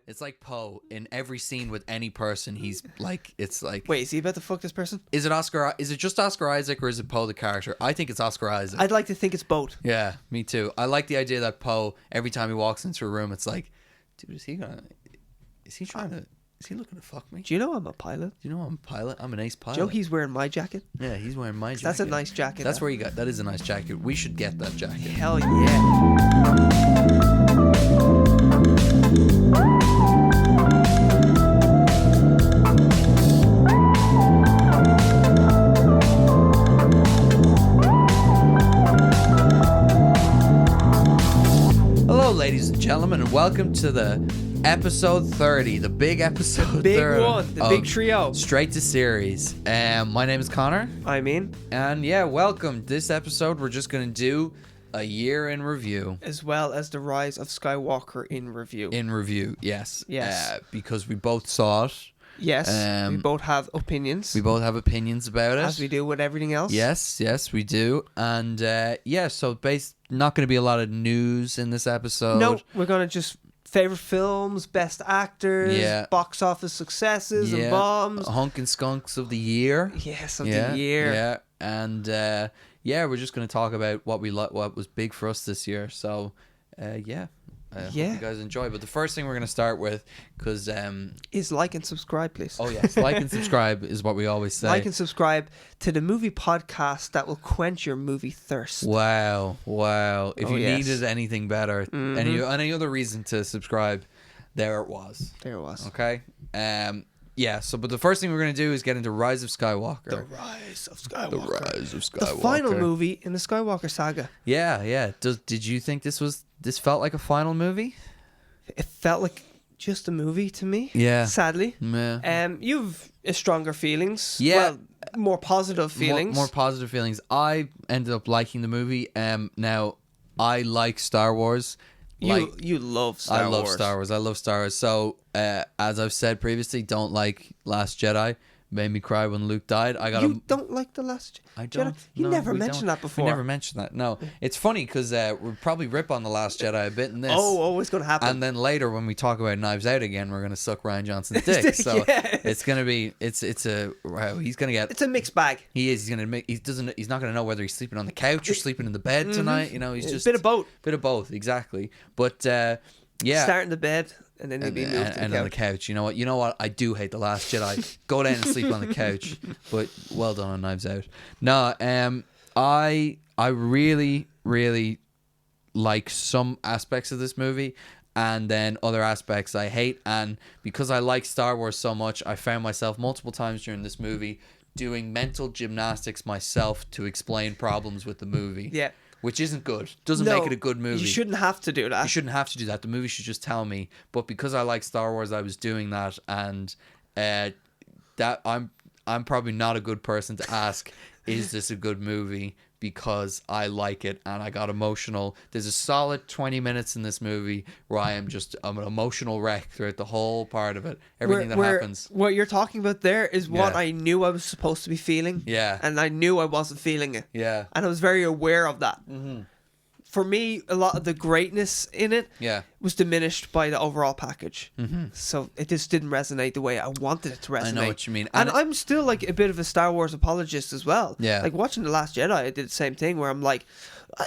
It's like Poe in every scene with any person. He's like, it's like. Wait, is he about to fuck this person? Is it just Oscar Isaac or is it Poe the character? I think it's Oscar Isaac. I'd like to think it's both. Yeah, me too. I like the idea that Poe, every time he walks into a room, it's like, dude, is he looking to fuck me? Do you know I'm a pilot? Do you know I'm a pilot? I'm an ace pilot. Joe, he's wearing my jacket. Yeah, he's wearing my jacket. That's a nice jacket. That's where you got. That is a nice jacket. We should get that jacket. Hell yeah. Hello, ladies and gentlemen, and welcome to the episode 30, the big episode. The big 30 one, the big trio. Straight to series. My name is Connor. I mean, And yeah, welcome. This episode, we're just going to do a year in review. as well as the Rise of Skywalker in review. In review, yes. Yes. Because we both saw it. Yes, we both have opinions. We both have opinions about it. as we do with everything else. Yes, we do. And so not going to be a lot of news in this episode. No, we're gonna just favorite films, best actors, Yeah. box office successes and bombs. Hunk and skunks of the year. Yes, of the year. Yeah. And we're just going to talk about what was big for us this year. So, I hope you guys enjoy. But the first thing we're going to start with, because Is like and subscribe, please. oh yes, like and subscribe is what we always say. Like and subscribe to the movie podcast that will quench your movie thirst. Wow. If you yes. needed anything better, any other reason to subscribe, there it was. There it was. Okay. But the first thing we're going to do is get into Rise of Skywalker. The Rise of Skywalker. The Rise of Skywalker. The final movie in the Skywalker saga. Yeah. Did you think this felt like a final movie? It felt like just a movie to me. Yeah. Sadly. Yeah. You've stronger feelings. Yeah. Well, more positive feelings. More positive feelings. I ended up liking the movie. Now, I like Star Wars. You love Star Wars. I love Star Wars. So, as I've said previously, don't like Last Jedi. Made me cry when Luke died. You don't like The Last Jedi? I don't. You never mentioned that before. We never mentioned that. No. It's funny because we'll probably rip on The Last Jedi a bit in this. Oh, always going to happen. And then later when we talk about Knives Out again, we're going to suck Rian Johnson's dick. So it's going to be, he's going to get. It's a mixed bag. He is. He's not going to know whether he's sleeping on the couch or sleeping in the bed tonight. You know, he's just. Bit of both. Bit of both, exactly. But, yeah. Start in the bed and then you'll be moved to the couch. On the couch. You know what? I do hate The Last Jedi. Go down and sleep on the couch. But well done on Knives Out. No, I really, really like some aspects of this movie, and then other aspects I hate. And because I like Star Wars so much, I found myself multiple times during this movie doing mental gymnastics myself to explain problems with the movie. Yeah. Which isn't good. Doesn't make it a good movie. You shouldn't have to do that. You shouldn't have to do that. The movie should just tell me. But because I like Star Wars, I was doing that, and that I'm probably not a good person to ask, is this a good movie? Because I like it and I got emotional. There's a solid 20 minutes in this movie where I'm an emotional wreck throughout the whole part of it. Everything that happens. What you're talking about there is what Yeah. I knew I was supposed to be feeling. Yeah. And I knew I wasn't feeling it. Yeah. And I was very aware of that. Mm-hmm. For me, a lot of the greatness in it was diminished by the overall package. Mm-hmm. So it just didn't resonate the way I wanted it to resonate. I know what you mean. And I'm still like a bit of a Star Wars apologist as well. Yeah. Like watching The Last Jedi, I did the same thing where I'm like,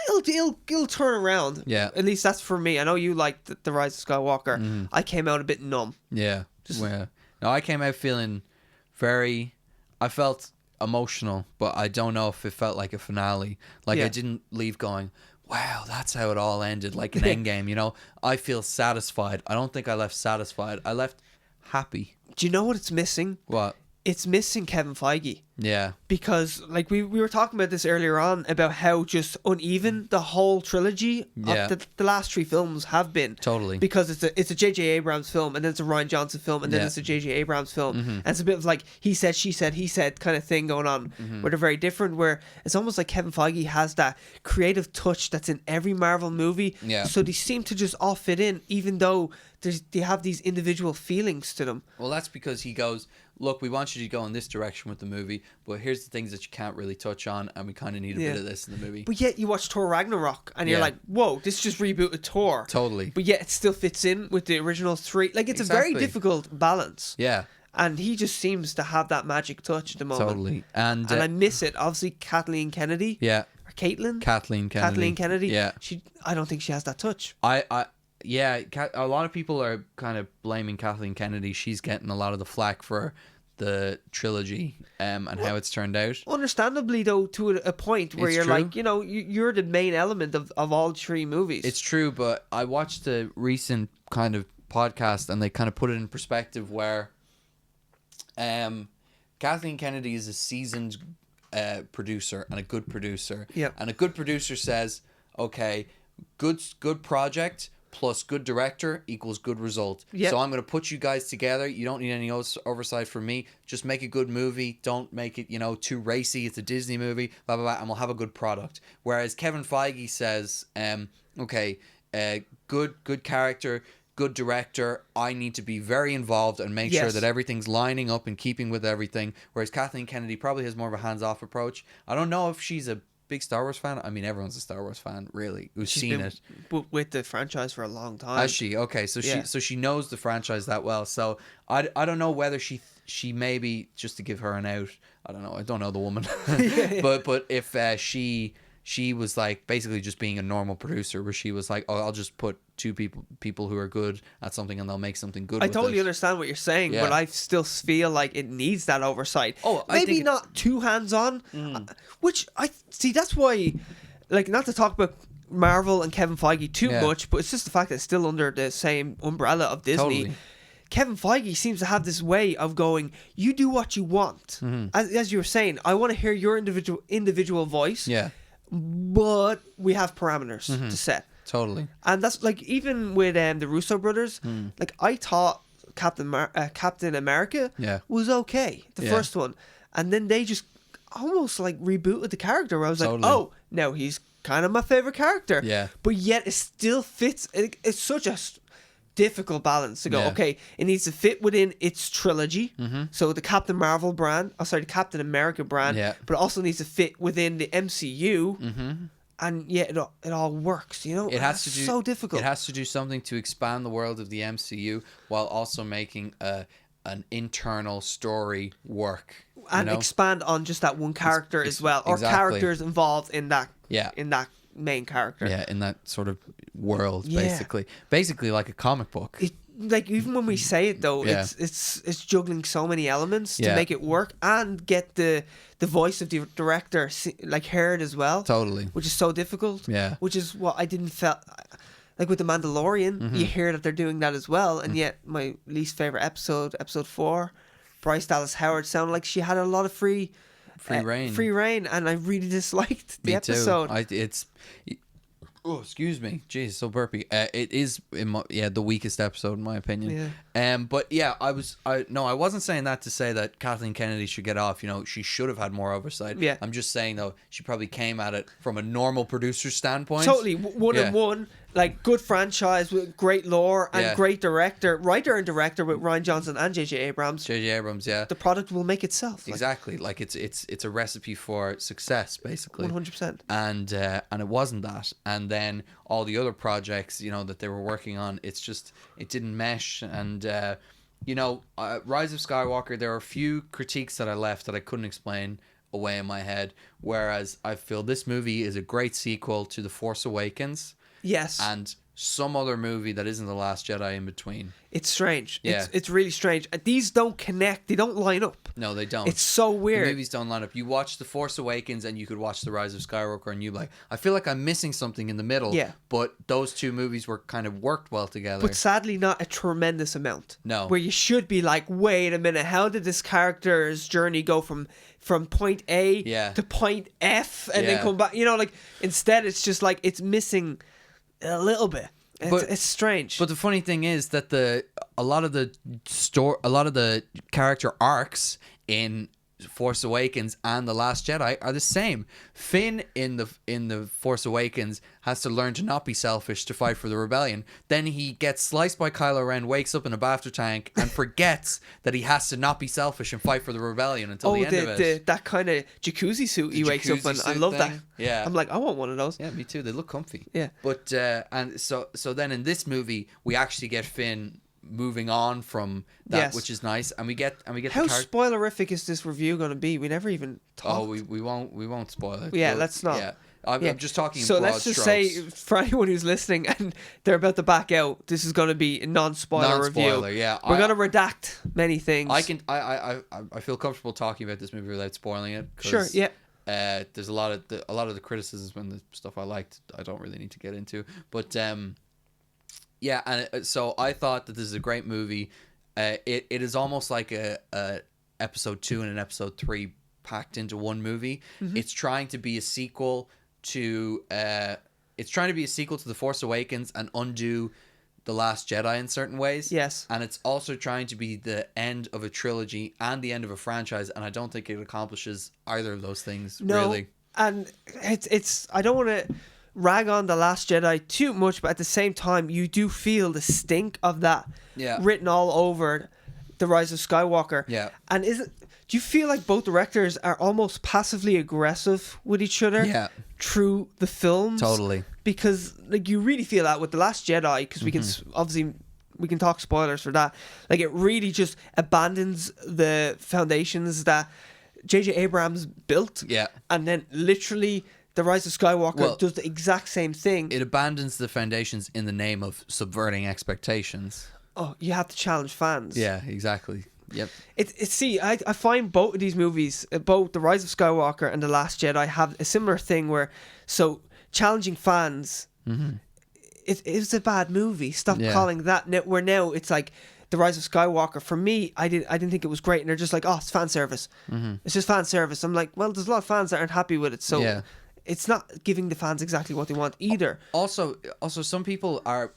it'll turn around. Yeah. At least that's for me. I know you liked the Rise of Skywalker. Mm-hmm. I came out a bit numb. Yeah. No, I came out feeling I felt emotional, but I don't know if it felt like a finale. Like I didn't leave going, wow, that's how it all ended, like an Endgame, you know? I feel satisfied. I don't think I left satisfied. I left happy. Do you know what it's missing? What? It's missing Kevin Feige. Yeah. Because, like, we were talking about this earlier on, about how just uneven the whole trilogy of the last three films have been. Totally. Because it's a J.J. Abrams film, and then it's a Rian Johnson film, and then it's a J.J. Abrams film. Mm-hmm. And it's a bit of like, he said, she said, he said kind of thing going on, where they're very different, where it's almost like Kevin Feige has that creative touch that's in every Marvel movie. Yeah. So they seem to just all fit in, even though they have these individual feelings to them. Well, that's because he goes, look, we want you to go in this direction with the movie, but here's the things that you can't really touch on, and we kind of need a bit of this in the movie. But yet you watch Thor Ragnarok and you're like, whoa, this just rebooted Thor. Totally. But yet it still fits in with the original 3. Like, it's a very difficult balance. Yeah. And he just seems to have that magic touch at the moment. Totally. And I miss it. Obviously, Kathleen Kennedy. Yeah. Or Caitlin. Kathleen Kennedy. Yeah. I don't think she has that touch. Yeah, a lot of people are kind of blaming Kathleen Kennedy. She's getting a lot of the flack for the trilogy and how it's turned out. Understandably, though, to a point where you're like, you know, you're the main element of all 3 movies. It's true, but I watched a recent kind of podcast and they kind of put it in perspective where Kathleen Kennedy is a seasoned producer and a good producer. Yeah. And a good producer says, okay, good project plus good director equals good result. Yep. So I'm going to put you guys together. You don't need any oversight from me. Just make a good movie. Don't make it, you know, too racy. It's a Disney movie, blah, blah, blah, and we'll have a good product. Whereas Kevin Feige says, okay, good character, good director. I need to be very involved and make sure that everything's lining up and keeping with everything. Whereas Kathleen Kennedy probably has more of a hands-off approach. I don't know if she's a big Star Wars fan. I mean, everyone's a Star Wars fan, really, who's seen it with the franchise for a long time. Has she? Okay, so she knows the franchise that well. So I don't know whether she maybe, just to give her an out, I don't know the woman, but if she was like basically just being a normal producer, where she was like, oh, I'll just put 2 people who are good at something and they'll make something good. I totally understand what you're saying, but I still feel like it needs that oversight. Oh, maybe not too hands-on, which I see. That's why, like, not to talk about Marvel and Kevin Feige too much, but it's just the fact that it's still under the same umbrella of Disney. Totally. Kevin Feige seems to have this way of going, you do what you want. As you were saying, I want to hear your individual voice. Yeah. But we have parameters to set. Totally. And that's like, even with the Russo brothers, like, I thought Captain America was okay, the first one. And then they just almost like rebooted the character where I was like, oh, no, he's kind of my favorite character. Yeah. But yet it still fits. It's such a difficult balance to go, okay, it needs to fit within its trilogy. So the Captain Marvel brand, the Captain America brand, but it also needs to fit within the MCU. And it all works, you know. It has to do so difficult. It has to do something to expand the world of the MCU while also making an internal story work, and expand on just that one character as well, or characters involved in that main character. Yeah, in that sort of world, basically like a comic book. Like, even when we say it though, it's juggling so many elements to make it work and get the voice of the director like heard as well. Totally. Which is so difficult. Yeah. Which is what I didn't felt like with The Mandalorian. You hear that they're doing that as well, and yet my least favorite episode 4, Bryce Dallas Howard, sounded like she had a lot of free reign, and I really disliked the episode. Oh, excuse me. Jeez, so burpy. It is the weakest episode in my opinion. But yeah, I wasn't saying that to say that Kathleen Kennedy should get off. You know, she should have had more oversight. Yeah. I'm just saying though, she probably came at it from a normal producer standpoint. Totally, one and one. Like, good franchise with great lore and great writer and director with Rian Johnson and J.J. Abrams. Yeah. The product will make itself. Exactly. Like it's a recipe for success, basically. 100%. And it wasn't that. And then all the other projects, you know, that they were working on, it didn't mesh. And Rise of Skywalker, there are a few critiques that I left that I couldn't explain away in my head. Whereas I feel this movie is a great sequel to The Force Awakens. Yes. And some other movie that isn't The Last Jedi in between. It's strange. Yeah. It's really strange. These don't connect. They don't line up. No, they don't. It's so weird. The movies don't line up. You watch The Force Awakens and you could watch The Rise of Skywalker and you're like, I feel like I'm missing something in the middle. Yeah. But those two movies were kind of worked well together. But sadly not a tremendous amount. No. Where you should be like, wait a minute, how did this character's journey go from point A to point F and then come back? You know, like, instead it's just like it's missing a little bit. It's strange. But the funny thing is that a lot of the character arcs in Force Awakens and The Last Jedi are the same. Finn in the Force Awakens has to learn to not be selfish to fight for the rebellion. Then he gets sliced by Kylo Ren, wakes up in a BAFTA tank, and forgets that he has to not be selfish and fight for the rebellion until the end of it. That kind of jacuzzi suit he wakes up in. I love that. Yeah, I'm like, I want one of those. Yeah, me too. They look comfy. Yeah, but and so then in this movie we actually get Finn moving on from that, which is nice, and we get how spoilerific is this review going to be? We never even talked. Oh, we won't spoil it. Yeah, let's not. Yeah, I'm just talking. So broad let's just strokes. say, for anyone who's listening and they're about to back out, this is going to be a non-spoiler review. Yeah, we're going to redact many things. I feel comfortable talking about this movie without spoiling it. Sure. Yeah. There's a lot of the criticisms and the stuff I liked. I don't really need to get into, but yeah, and so I thought that this is a great movie. It is almost like a episode 2 and an episode 3 packed into one movie. Mm-hmm. It's trying to be a sequel to The Force Awakens and undo The Last Jedi in certain ways. Yes. And it's also trying to be the end of a trilogy and the end of a franchise, and I don't think it accomplishes either of those things, really. And it's I don't want to rag on The Last Jedi too much, but at the same time you do feel the stink of that written all over The Rise of Skywalker. Yeah. And do you feel like both directors are almost passively aggressive with each other through the films? Totally. Because like you really feel that with The Last Jedi, because we can talk spoilers for that. Like it really just abandons the foundations that J.J. Abrams built. Yeah. And then literally The Rise of Skywalker does the exact same thing. It abandons the foundations in the name of subverting expectations. Oh, you have to challenge fans. Yeah, exactly. Yep. I find both of these movies, both The Rise of Skywalker and The Last Jedi, have a similar thing where, so challenging fans, it's a bad movie. Stop calling that. Where now it's like The Rise of Skywalker. For me, I didn't think it was great, and they're just like, oh, it's fan service. Mm-hmm. It's just fan service. I'm like, well, there's a lot of fans that aren't happy with it, so it's not giving the fans exactly what they want either. Also, some people are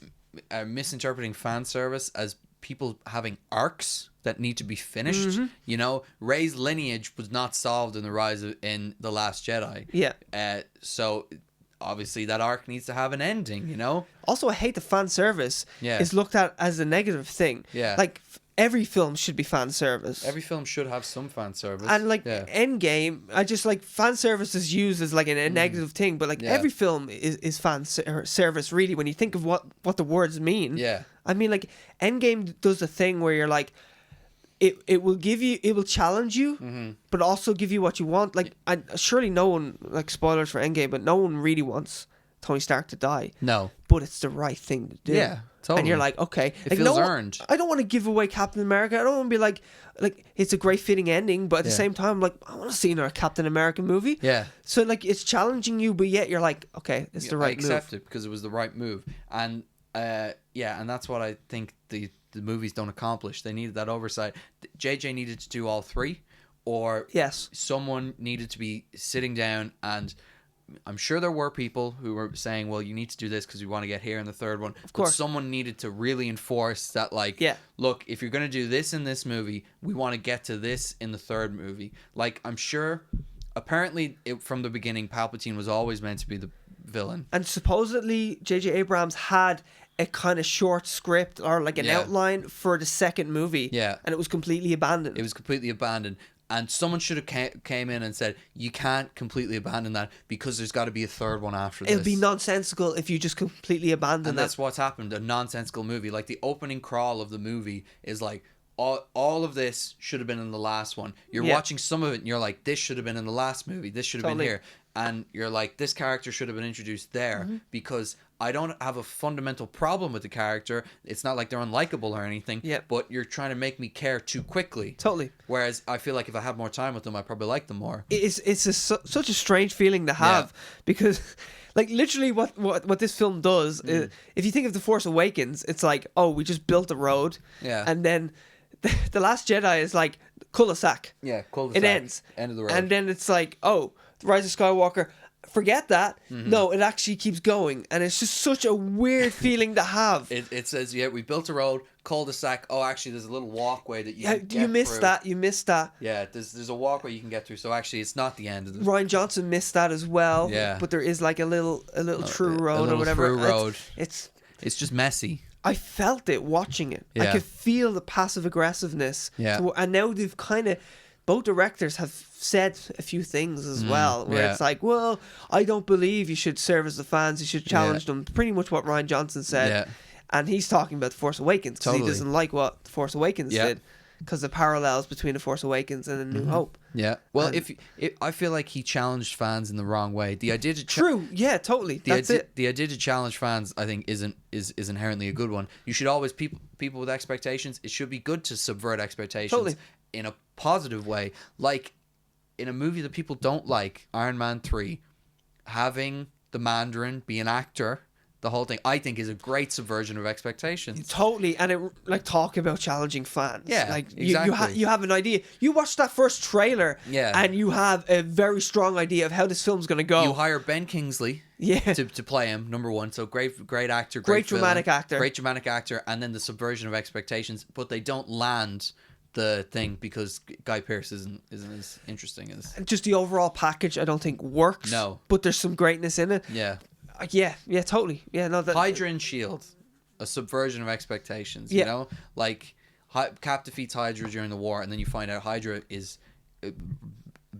misinterpreting fan service as people having arcs that need to be finished. Mm-hmm. You know, Rey's lineage was not solved in The Last Jedi. Yeah. So obviously that arc needs to have an ending, you know? Also, I hate the fan service is looked at as a negative thing. Yeah. Like, every film should be fan service. Every film should have some fan service. And, like, Endgame, I just, like, fan service is used as, like, a negative thing. But, like, every film is fan service, really, when you think of what the words mean. Yeah. I mean, like, Endgame does a thing where you're, like, it will challenge you, but also give you what you want. Like, surely no one, like, spoilers for Endgame, but no one really wants Tony Stark to die. No. But it's the right thing to do. Yeah, totally. And you're like, okay. It feels earned. I don't want to give away Captain America. I don't want to be like it's a great fitting ending, but at the same time, like, I want to see another Captain America movie. Yeah. So, like, it's challenging you, but yet you're like, okay, it's the right move. I accept it because it was the right move. And, and that's what I think the movies don't accomplish. They needed that oversight. JJ needed to do all three, or someone needed to be sitting down, and I'm sure there were people who were saying, well, you need to do this because we want to get here in the third one. Of course. But someone needed to really enforce that, like, look, if you're going to do this in this movie, we want to get to this in the third movie. Like, I'm sure, apparently, from the beginning, Palpatine was always meant to be the villain. And supposedly, J.J. Abrams had a kind of short script or like an outline for the second movie. Yeah. And it was completely abandoned. It was completely abandoned. And someone should have came in and said, you can't completely abandon that because there's got to be a third one after this. It'll be nonsensical if you just completely abandon it. And that's what's happened, a nonsensical movie. Like, the opening crawl of the movie is like, all of this should have been in the last one. You're watching some of it and you're like, this should have been in the last movie. This should have been here. And you're like, this character should have been introduced there because I don't have a fundamental problem with the character. It's not like they're unlikable or anything, but you're trying to make me care too quickly. Totally. Whereas I feel like if I had more time with them, I probably like them more. It's such a strange feeling to have because, like, literally what this film does is, if you think of The Force Awakens, it's like, oh, we just built a road. Yeah. And then The Last Jedi is like cul-de-sac. Yeah, cul-de-sac. It ends. End of the road. And then it's like, oh, The Rise of Skywalker, forget that. No, it actually keeps going, and it's just such a weird feeling to have. It says, yeah, we built a road, cul-de-sac. Oh, actually, there's a little walkway that you can get You missed through. that. You missed that. Yeah, there's a walkway you can get through. So actually, it's not the end of the. Ryan Johnson missed that as well. Yeah. But there is like a little through road or whatever. Through road. It's just messy. I felt it watching it. I Yeah. could feel the passive aggressiveness. Yeah. And now they've kind of, both directors have said a few things as well, where yeah. it's like, well, I don't believe you should service the fans. You should challenge them. Pretty much what Ryan Johnson said. Yeah. And he's talking about The Force Awakens because Totally. he doesn't like what The Force Awakens did, because the parallels between The Force Awakens and A New Hope. Yeah. Well, And- I feel like he challenged fans in the wrong way. The idea to True. Yeah, totally. That's it. The idea to challenge fans, I think, is inherently a good one. You should always people with expectations. It should be good to subvert expectations Totally. in a positive way. Like in a movie that people don't like, Iron Man 3, having the Mandarin be an actor, the whole thing, I think, is a great subversion of expectations. Totally, and it like talk about challenging fans. Yeah, like exactly. you have an idea. You watch that first trailer, and you have a very strong idea of how this film's gonna go. You hire Ben Kingsley, to play him, number one. So great actor, great dramatic actor, and then the subversion of expectations. But they don't land the thing because Guy Pearce isn't as interesting as. Just the overall package, I don't think works. No, but there's some greatness in it. Yeah. Yeah, totally. Yeah, no. Hydra and Shield, a subversion of expectations. You know, like Cap defeats Hydra during the war, and then you find out Hydra is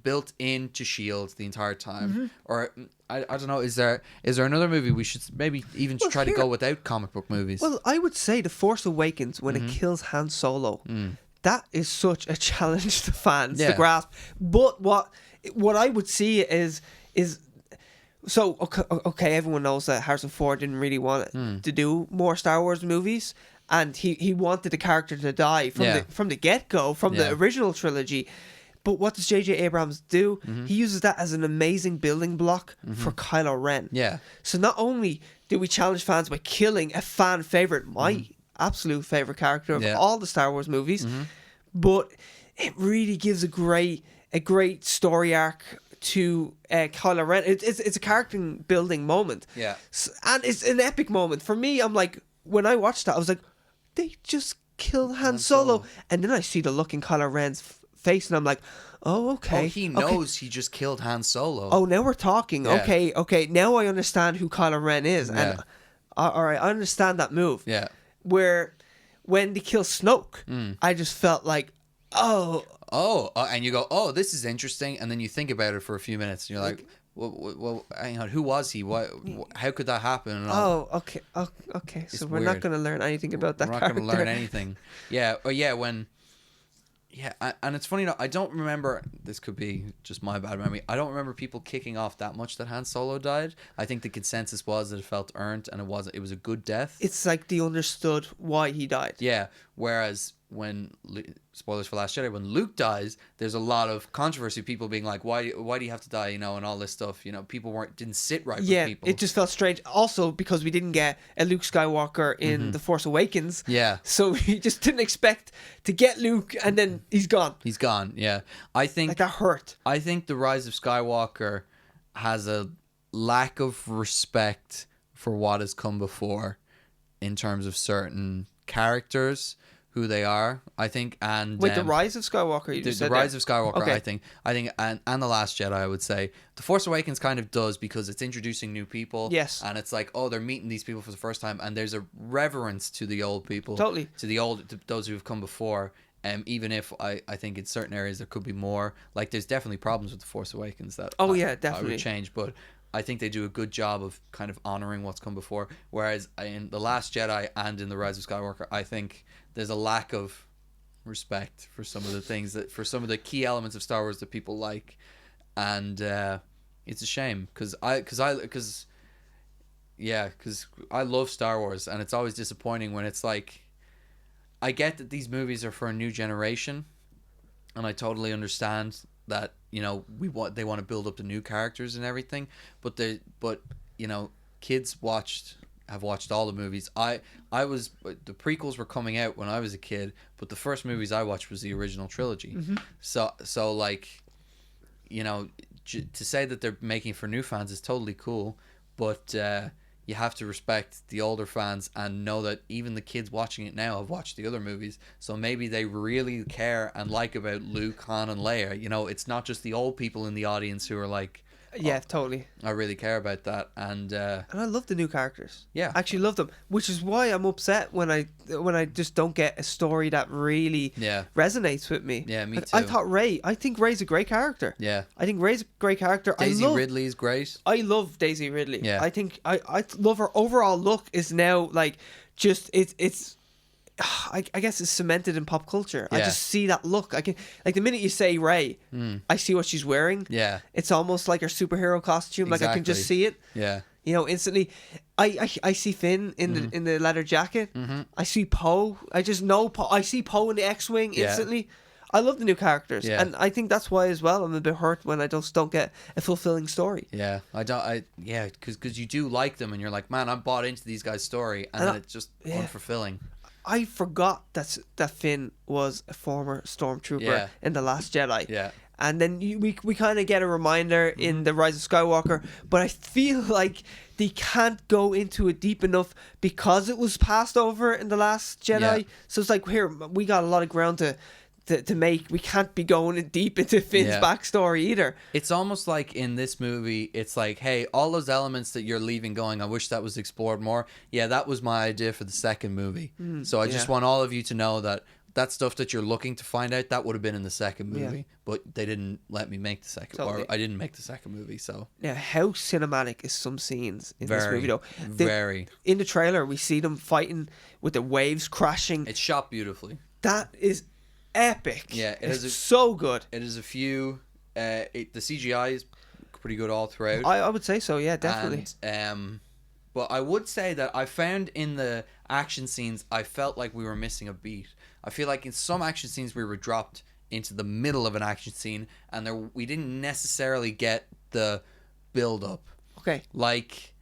built into Shield the entire time. Or I don't know. Is there another movie we should maybe even try to go without comic book movies? Well, I would say The Force Awakens when it kills Han Solo. That is such a challenge to fans to grasp. But what I would see is. So, okay, everyone knows that Harrison Ford didn't really want to do more Star Wars movies, and he wanted the character to die from the get-go, from the original trilogy. But what does J.J. Abrams do? He uses that as an amazing building block for Kylo Ren. Yeah. So not only do we challenge fans by killing a fan favorite, my absolute favorite character of all the Star Wars movies, but it really gives a great story arc to Kylo Ren. It's a character building moment. Yeah. And it's an epic moment. For me, I'm like, when I watched that, I was like, they just killed Han Solo. And then I see the look in Kylo Ren's face, and I'm like, oh, okay. Oh, he knows he just killed Han Solo. Oh, now we're talking. Yeah. Okay. Now I understand who Kylo Ren is. Yeah. And all right, I understand that move. Yeah. Where when they kill Snoke, I just felt like, and you go, oh, this is interesting, and then you think about it for a few minutes, and you're like, well, hang on, who was he? How could that happen? And okay. It's So we're not weird. going to learn anything about that we're not character. going to learn anything. And it's funny, I don't remember, this could be just my bad memory, I don't remember people kicking off that much that Han Solo died. I think the consensus was that it felt earned, and it was a good death. It's like they understood why he died. Yeah, whereas when spoilers for Last Jedi, when Luke dies, there's a lot of controversy. People being like, why do you have to die? And all this stuff. People didn't sit right with people. It just felt strange. Also, because we didn't get a Luke Skywalker in The Force Awakens. Yeah. So we just didn't expect to get Luke, and then he's gone. He's gone. Yeah, I think like that hurt. I think the Rise of Skywalker has a lack of respect for what has come before, in terms of certain characters, who they are, I think, and the Rise of Skywalker. The Rise of Skywalker, okay. I think, and the Last Jedi, I would say. The Force Awakens kind of does, because it's introducing new people. Yes, and it's like, oh, they're meeting these people for the first time, and there's a reverence to the old people, totally, to those who have come before. Even if I think in certain areas there could be more. Like, there's definitely problems with the Force Awakens that definitely I would change, but I think they do a good job of kind of honoring what's come before. Whereas in The Last Jedi and in The Rise of Skywalker, I think there's a lack of respect for some of the things for some of the key elements of Star Wars that people like, and it's a shame because I love Star Wars, and it's always disappointing when it's like, I get that these movies are for a new generation, and I totally understand that they want to build up the new characters and everything, but kids have watched all the movies. The prequels were coming out when I was a kid, but the first movies I watched was the original trilogy. So like, to say that they're making for new fans is totally cool, but you have to respect the older fans and know that even the kids watching it now have watched the other movies, so maybe they really care and like about Luke, Han, and Leia. You know, it's not just the old people in the audience who are like, yeah, totally. I really care about that, and I love the new characters. Yeah, I actually love them, which is why I'm upset when I just don't get a story that really resonates with me. Yeah, me too. I think Rey's a great character. Yeah, I think Rey's a great character. Daisy Ridley's great. I love Daisy Ridley. Yeah, I think I love her overall look. Is now like just it's. I guess it's cemented in pop culture. Yeah. I just see that look. I can, like, the minute you say Rey, I see what she's wearing. Yeah, it's almost like her superhero costume. Exactly. Like, I can just see it. Yeah, you know, instantly. I see Finn in the leather jacket. I see Poe. I just know Poe. I see Poe in the X-wing instantly. I love the new characters, and I think that's why as well I'm a bit hurt when I just don't get a fulfilling story. Yeah, because you do like them, and you're like, man, I'm bought into these guys' story, and then it's just unfulfilling. I forgot that Finn was a former stormtrooper in The Last Jedi. Yeah. And then we kind of get a reminder in The Rise of Skywalker, but I feel like they can't go into it deep enough because it was passed over in The Last Jedi. Yeah. So it's like, here, we got a lot of ground to make. We can't be going deep into Finn's backstory either. It's almost like in this movie, it's like, hey, all those elements that you're leaving going, I wish that was explored more. Yeah, that was my idea for the second movie. So I just want all of you to know that stuff that you're looking to find out, that would have been in the second movie, but they didn't let me make the second, or I didn't make the second movie. So now, how cinematic is some scenes in this movie though? Very. In the trailer, we see them fighting with the waves crashing. It's shot beautifully. That is epic. Yeah, it's so good. It is a few. The CGI is pretty good all throughout. I would say so. Yeah, definitely. And, but I would say that I found in the action scenes, I felt like we were missing a beat. I feel like in some action scenes we were dropped into the middle of an action scene, and we didn't necessarily get the build up. Okay. Like,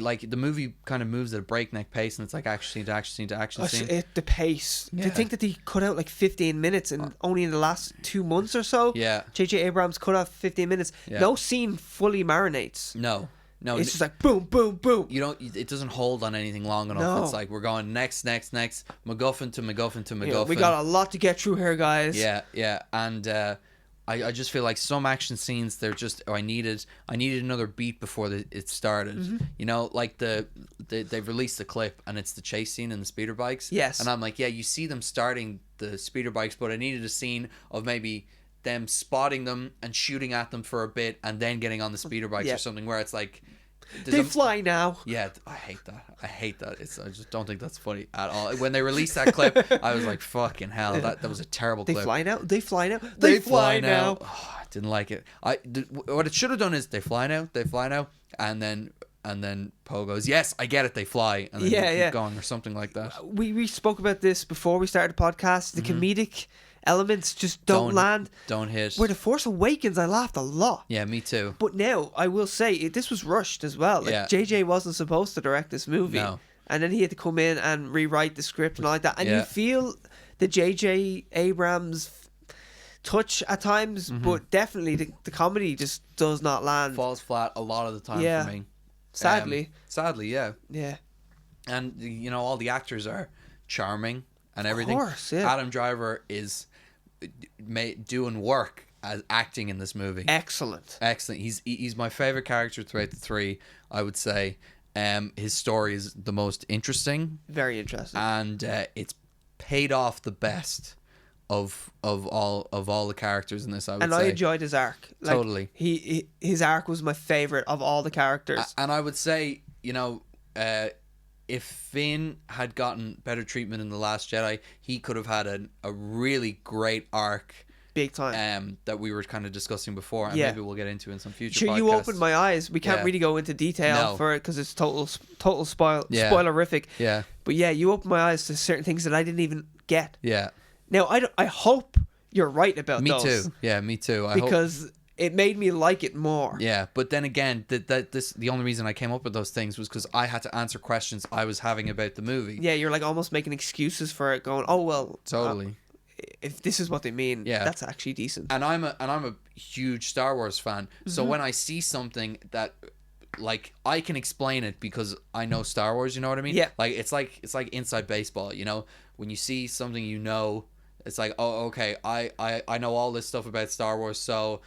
like the movie kind of moves at a breakneck pace, and it's like action scene to action scene to action scene. The pace. To think that they cut out like 15 minutes and only in the last 2 months or so. Yeah. J.J. Abrams cut out 15 minutes. Yeah. No scene fully marinates. No, it's just like boom, boom, boom. You don't. It doesn't hold on anything long enough. No. It's like we're going next, MacGuffin to MacGuffin to MacGuffin. Yeah, we got a lot to get through here, guys. Yeah, and I just feel like some action scenes, they're just, I needed another beat before it started. You know, like they've released the clip and it's the chase scene in the speeder bikes. Yes. And I'm like, yeah, you see them starting the speeder bikes, but I needed a scene of maybe them spotting them and shooting at them for a bit and then getting on the speeder bikes or something, where it's like, they fly now. Yeah, I hate that. I just don't think that's funny at all. When they released that clip, I was like, fucking hell, that was a terrible clip. They fly now. They fly now. Oh, I didn't like it. What it should have done is they fly now, and then Poe goes, yes, I get it, they fly, and then they keep going or something like that. We spoke about this before we started the podcast. The comedic elements just don't land. Don't hit. Where The Force Awakens, I laughed a lot. Yeah, me too. But now, I will say, this was rushed as well. Like, JJ wasn't supposed to direct this movie. No. And then he had to come in and rewrite the script and all like that. And you feel the JJ Abrams touch at times, but definitely the comedy just does not land. Falls flat a lot of the time for me. Sadly. Yeah. Yeah. And, you know, all the actors are charming and everything. Of course, yeah. Adam Driver is doing work as acting in this movie. Excellent. He's my favorite character throughout the three, I would say. His story is the most interesting. Very interesting. And it's paid off the best of all the characters in this, I would say. And I enjoyed his arc. Like, totally. His arc was my favorite of all the characters. And I would say, you know, if Finn had gotten better treatment in The Last Jedi, he could have had a really great arc. Big time. That we were kind of discussing before, and maybe we'll get into in some future podcasts. You opened my eyes. We can't really go into detail for it because it's total spoilerific. Yeah. But yeah, you opened my eyes to certain things that I didn't even get. Yeah. Now, I hope you're right about those. Me too. Yeah, me too. Because it made me like it more. Yeah, but then again, the only reason I came up with those things was because I had to answer questions I was having about the movie. Yeah, you're like almost making excuses for it, going, oh, well. Totally. if this is what they mean, that's actually decent. And I'm a huge Star Wars fan. So when I see something that, like, I can explain it because I know Star Wars, you know what I mean? Yeah. Like it's like inside baseball, you know? When you see something, you know, it's like, oh, okay, I know all this stuff about Star Wars, so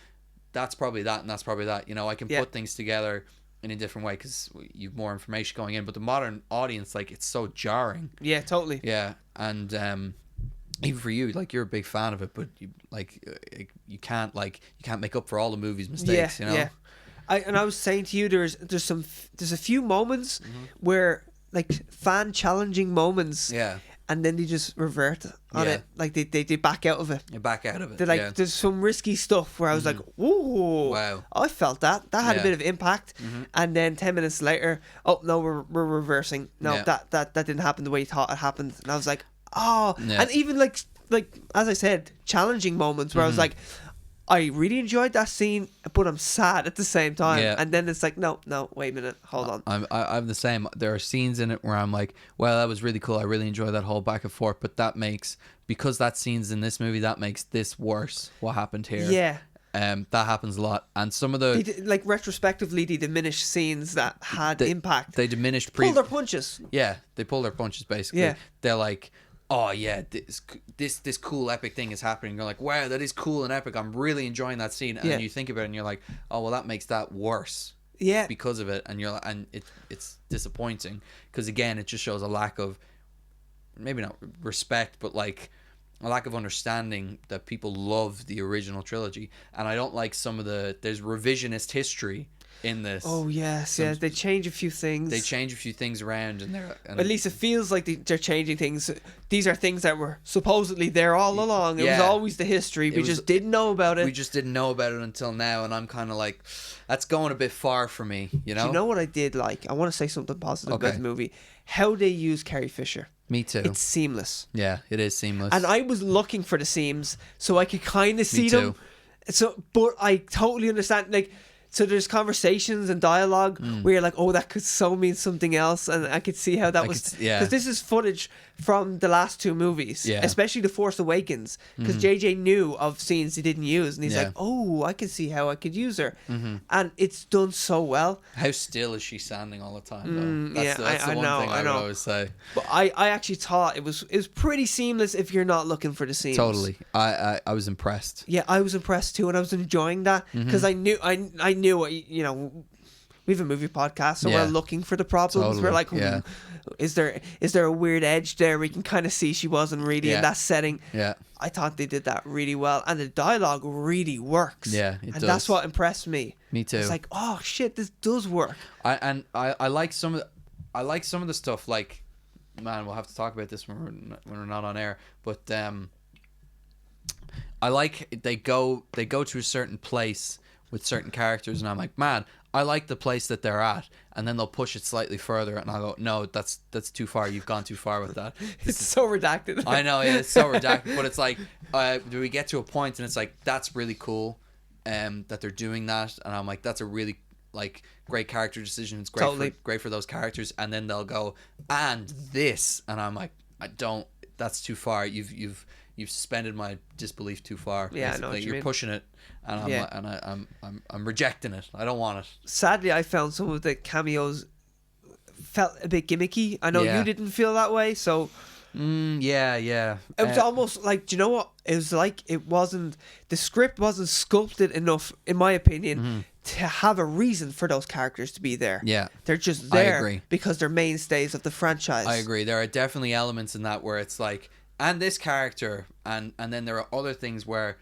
that's probably that, and that's probably that. You know, I can put things together in a different way because you've more information going in. But the modern audience, like, it's so jarring. Yeah, totally. Yeah, and even for you, like, you're a big fan of it, but you can't make up for all the movie's mistakes. You know. Yeah. I was saying to you, there's a few moments where, like, fan challenging moments. Yeah. And then they just revert on it. Like, they back out of it. You back out of it. They're like, there's some risky stuff where I was like, ooh. Wow. I felt that. That had a bit of impact. And then 10 minutes later, oh, no, we're reversing. No, that didn't happen the way you thought it happened. And I was like, oh. Yeah. And even, like as I said, challenging moments where I was like, I really enjoyed that scene, but I'm sad at the same time. Yeah. And then it's like, no, wait a minute, hold on. I'm the same. There are scenes in it where I'm like, well, that was really cool. I really enjoyed that whole back and forth, but because that scene's in this movie, that makes this worse. What happened here? Yeah. That happens a lot, and some of the like retrospectively, they diminish scenes that had impact. They diminished. Pull their punches. Yeah, they pull their punches basically. Yeah. They're like, oh yeah, this cool epic thing is happening. You're like, wow, that is cool and epic. I'm really enjoying that scene. And then you think about it and you're like, oh well, that makes that worse. Yeah. Because of it, and you're like, and it's disappointing because again, it just shows a lack of, maybe not respect, but like a lack of understanding that people love the original trilogy. And I don't like there's revisionist history in this. Oh yes, they change a few things. They change a few things around, and at least it feels like they're changing things. These are things that were supposedly there all along. It was always the history. We just didn't know about it. We just didn't know about it until now, and I'm kind of like, that's going a bit far for me. You know. Do you know what I did like? I want to say something positive about the movie. How they use Carrie Fisher. Me too. It's seamless. Yeah, it is seamless. And I was looking for the seams so I could kind of see them. So, but I totally understand. Like, so there's conversations and dialogue where you're like, oh, that could so mean something else, and I could see how that was, because this is footage from the last two movies, especially The Force Awakens, because JJ knew of scenes he didn't use, and he's like, oh, I can see how I could use her, and it's done so well. How still is she standing all the time though? That's the one thing I would always say. But I actually thought it was pretty seamless if you're not looking for the scenes. Totally. I was impressed. Yeah, I was impressed too, and I was enjoying that because I knew you know, we have a movie podcast, so we're looking for the problems. Totally. We're like, is there a weird edge there? We can kind of see she wasn't really in that setting. Yeah, I thought they did that really well, and the dialogue really works. Yeah, it does. That's what impressed me. Me too. It's like, oh shit, this does work. I like some of the stuff. Like, man, we'll have to talk about this when we're not on air. But I like they go to a certain place with certain characters, and I'm like, man, I like the place that they're at, and then they'll push it slightly further, and I'll go, no, that's too far. You've gone too far with that. It's so redacted. I know, it's so redacted, but it's like, do we get to a point, and it's like, that's really cool, that they're doing that, and I'm like, that's a really like great character decision. It's great, great for those characters, and then they'll go, and this, and I'm like, that's too far. You've suspended my disbelief too far. Yeah, I know what you you're mean. pushing it, and I'm rejecting it. I don't want it. Sadly, I found some of the cameos felt a bit gimmicky. I know you didn't feel that way, so. Yeah. It was almost like, do you know what? It was like the script wasn't sculpted enough, in my opinion, to have a reason for those characters to be there. Yeah, they're just there because they're mainstays of the franchise. I agree. There are definitely elements in that where it's like, and this character, and then there are other things where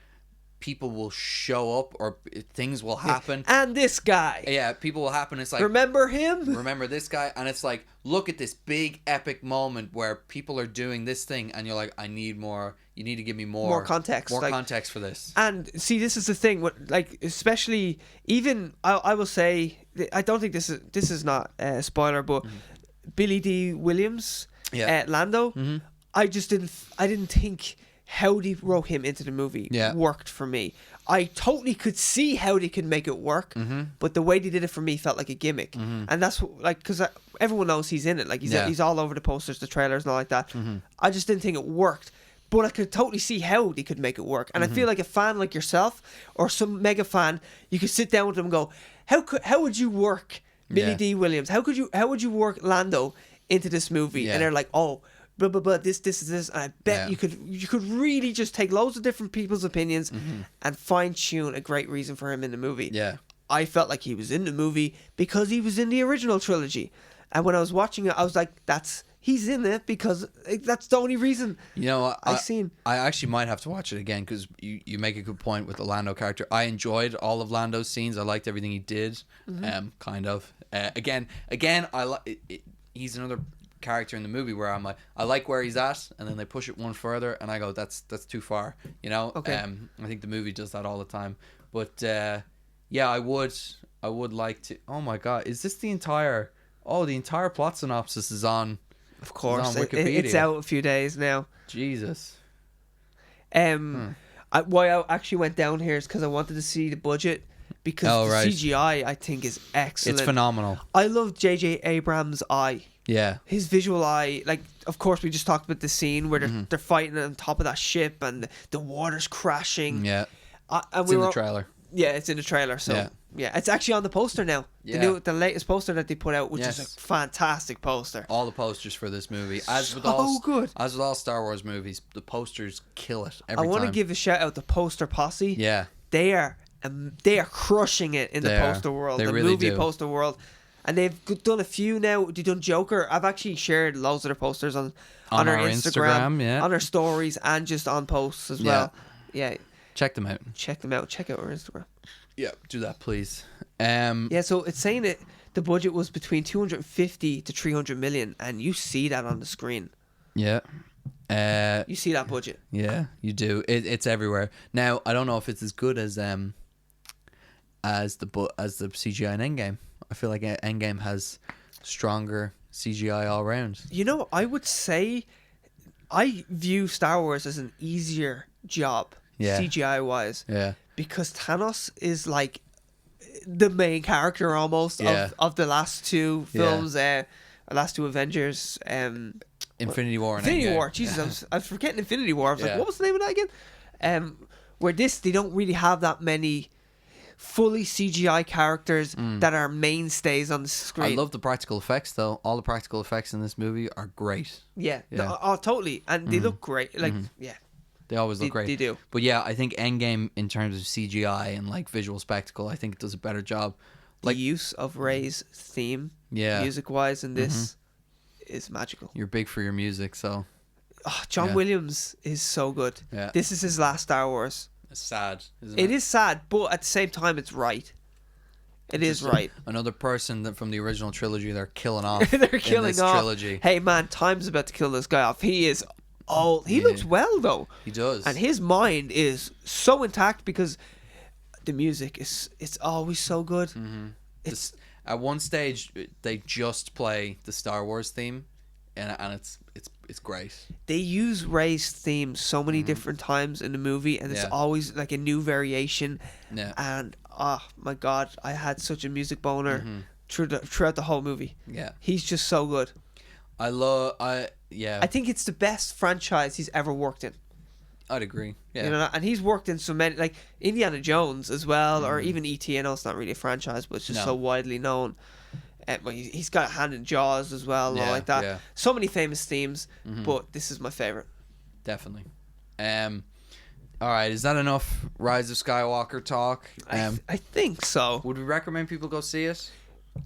people will show up or things will happen. And this guy. Yeah, people will happen. It's like, remember him? Remember this guy? And it's like, look at this big epic moment where people are doing this thing, and you're like, I need more. You need to give me more context. More context for this. And see, this is the thing. Like, especially, even, I will say, I don't think this is not a spoiler, but Billy D. Williams, Lando, I didn't think how they wrote him into the movie worked for me. I totally could see how they could make it work, but the way they did it for me felt like a gimmick. And that's like, because everyone knows he's in it. Like, he's all over the posters, the trailers, and all like that. I just didn't think it worked. But I could totally see how they could make it work. And I feel like a fan like yourself or some mega fan, you could sit down with them and go, how would you work Billy D. Williams? How would you work Lando into this movie? Yeah. And they're like, oh, blah blah blah, this is this. And I bet you could really just take loads of different people's opinions and fine tune a great reason for him in the movie. Yeah. I felt like he was in the movie because he was in the original trilogy. And when I was watching it, I was like, he's in it because that's the only reason. You know, I seen. I actually might have to watch it again because you make a good point with the Lando character. I enjoyed all of Lando's scenes. I liked everything he did. Kind of. Again, he's another character in the movie where I'm like, I like where he's at, and then they push it one further, and I go, that's too far. You know. Okay. I think the movie does that all the time. But yeah, I would like to. Oh my God, is this the entire? Oh, the entire plot synopsis is on. Of course, it's on Wikipedia. it's out a few days now. Jesus. Why I actually went down here is because I wanted to see the budget because the CGI I think is excellent. It's phenomenal. I love J.J. Abrams' eye. Yeah. His visual eye, like, of course, we just talked about the scene where they're fighting on top of that ship and the water's crashing. Yeah. And It's in the trailer. Yeah, it's in the trailer. So yeah, it's actually on the poster now. Yeah. The latest poster that they put out, which is a fantastic poster. All the posters for this movie, good. As with all Star Wars movies, the posters kill it every I want time. to give a shout out to Poster Posse. Yeah. They are crushing it in the poster world, They the really movie do. poster world. And they've done a few now. They've done Joker. I've actually shared loads of their posters on our Instagram, on our stories, and just on posts as well. Yeah. Check them out. Check them out. Check out our Instagram. Yeah, do that, please. Yeah, so it's saying that the budget was between 250 to 300 million, and you see that on the screen. Yeah. You see that budget. Yeah, you do. It's everywhere. Now, I don't know if it's as good as the CGI in Endgame. I feel like Endgame has stronger CGI all around. You know, I would say I view Star Wars as an easier job, CGI wise. Yeah. Because Thanos is like the main character almost of the last two films, last two Avengers. Infinity War and Infinity Endgame. War. Jesus, I was forgetting Infinity War. I was like, what was the name of that again? Where they don't really have that many fully CGI characters that are mainstays on the screen. I love the practical effects though. All the practical effects in this movie are great. Yeah. Oh, totally. And they look great. Like, They always look great. They do. But yeah, I think Endgame, in terms of CGI and like visual spectacle, I think it does a better job. Like the use of Rey's theme, music-wise, in this is magical. You're big for your music, so. John Williams is so good. Yeah. This is his last Star Wars. It's sad, isn't it? It is sad, but at the same time, it's right. It is right. Another person that from the original trilogy they're killing off. They're killing in this off. Trilogy. Hey man, time's about to kill this guy off. He is old. He looks well though. He does. And his mind is so intact because the music it's always so good. It's at one stage they just play the Star Wars theme, and it's great. They use Rey's theme so many different times in the movie, and it's always like a new variation. Yeah. And oh my God, I had such a music boner throughout the whole movie. Yeah. He's just so good. I think it's the best franchise he's ever worked in. I'd agree. Yeah. You know, and he's worked in so many, like Indiana Jones as well, or even E.T. I know it's not really a franchise, but it's just so widely known. But he's got a hand in Jaws as well, and all like that. Yeah. So many famous themes, but this is my favorite. Definitely. All right, is that enough Rise of Skywalker talk? I think so. Would we recommend people go see it?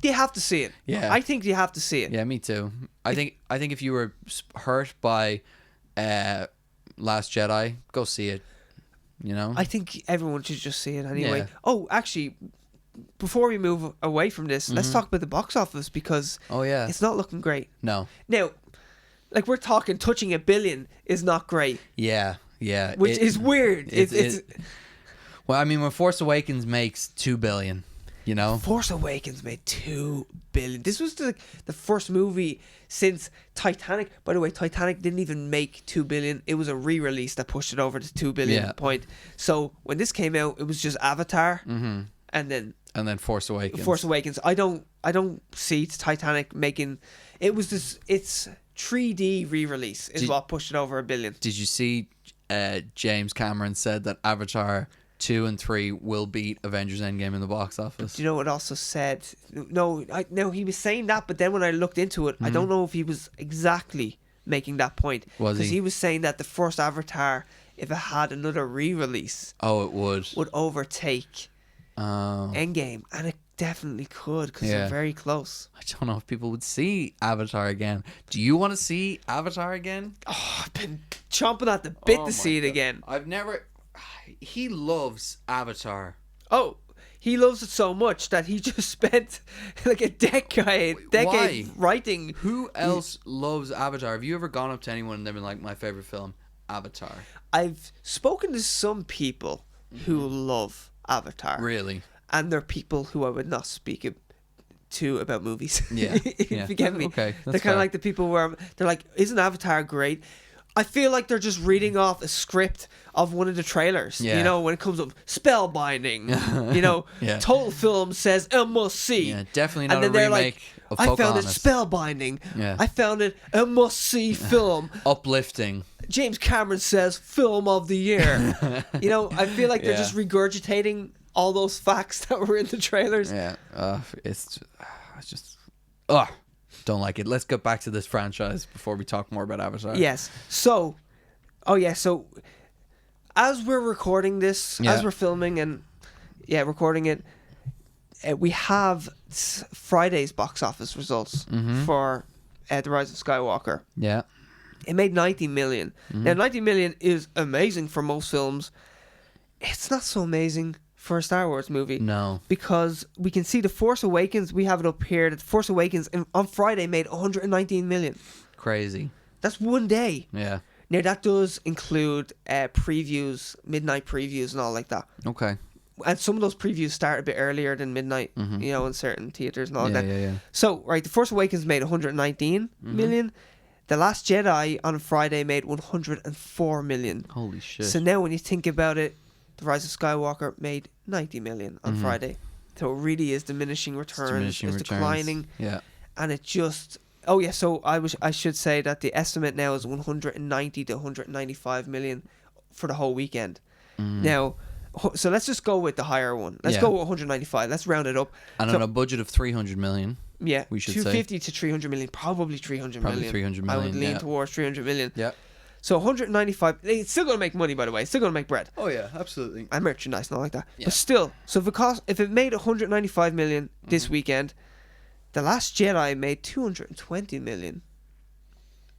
They have to see it. Yeah, I think you have to see it. Yeah, me too. I think if you were hurt by Last Jedi, go see it. You know, I think everyone should just see it anyway. Yeah. Oh, actually, before we move away from this, let's talk about the box office because it's not looking great. No. Now, like we're talking, touching $1 billion is not great. Yeah. Which is weird. It's well, I mean, when Force Awakens makes $2 billion. You know, Force Awakens made $2 billion. This was the first movie since Titanic. By the way, Titanic didn't even make $2 billion. It was a re-release that pushed it over to $2 billion point. So when this came out, it was just Avatar, and then Force Awakens. Force Awakens. I don't see Titanic making. It was this. It's 3D re-release is what pushed it over $1 billion. Did you see James Cameron said that Avatar 2 and 3 will beat Avengers Endgame in the box office? Do you know what also said? No, he was saying that, but then when I looked into it, I don't know if he was exactly making that point. Was he? Because he was saying that the first Avatar, if it had another re-release, it would overtake Endgame, and it definitely could, because they're very close. I don't know if people would see Avatar again. Do you want to see Avatar again? Oh, I've been chomping at the bit to see it again. I've never... He loves Avatar. Oh, he loves it so much that he just spent like a decade writing. Who else loves Avatar? Have you ever gone up to anyone and they've been like, my favorite film, Avatar? I've spoken to some people who love Avatar. Really? And they're people who I would not speak to about movies. Yeah. If you get me. Okay. They're kind of like the people where they're like, isn't Avatar great? I feel like they're just reading off a script of one of the trailers. Yeah. You know, when it comes up spellbinding, you know, Total Film says a must see. Yeah, definitely not and then a they're remake like, of Pocahontas. I found it spellbinding. Yeah. I found it a must see film. Uplifting. James Cameron says film of the year. You know, I feel like they're just regurgitating all those facts that were in the trailers. Yeah. It's just don't like it. Let's get back to this franchise before we talk more about Avatar. Yes. So, so as we're recording this, as we're filming and recording it, we have Friday's box office results for The Rise of Skywalker. Yeah. It made 90 million. Now, 90 million is amazing for most films. It's not so amazing for a Star Wars movie. No. Because we can see The Force Awakens, we have it up here, that The Force Awakens on Friday made 119 million. Crazy. That's one day. Yeah. Now, that does include previews, midnight previews and all like that. Okay. And some of those previews start a bit earlier than midnight, you know, in certain theaters and all that. Yeah. So, right, The Force Awakens made 119 million. The Last Jedi on Friday made 104 million. Holy shit. So now when you think about it, The Rise of Skywalker made 90 million on Friday. So it really is diminishing returns. It's declining. Yeah. And it just... so I should say that the estimate now is 190 to 195 million for the whole weekend. Now, so let's just go with the higher one. Let's go with 195. Let's round it up. And on a budget of 300 million. Yeah, we should 250 to 300 million, probably 300 million. Probably 300 million. I would lean towards 300 million. Yeah. So 195. It's still going to make money, by the way. It's still going to make bread. Oh yeah, absolutely. And merchandise and all like that. Yeah. But still, so if it made 195 million this weekend, The Last Jedi made 220 million.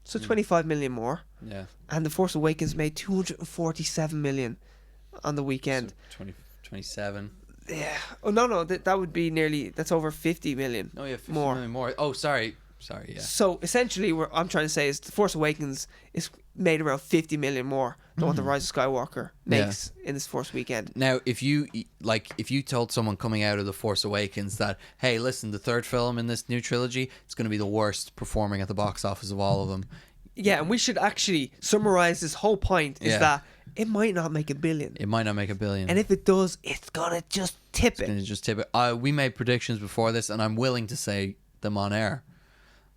So 25 million more. Yeah. And The Force Awakens made 247 million on the weekend. So 27. Yeah. Oh no, that would be that's over 50 million. Oh yeah, 50 more. million more. Oh, sorry, yeah. So essentially, what I'm trying to say is The Force Awakens is made around 50 million more than what The Rise of Skywalker makes in this first weekend. Now, if you told someone coming out of The Force Awakens that, hey, listen, the third film in this new trilogy, it's going to be the worst performing at the box office of all of them. Yeah, and we should actually summarize this whole point is that it might not make $1 billion. It might not make $1 billion. And if it does, it's going to just tip it. We made predictions before this, and I'm willing to say them on air.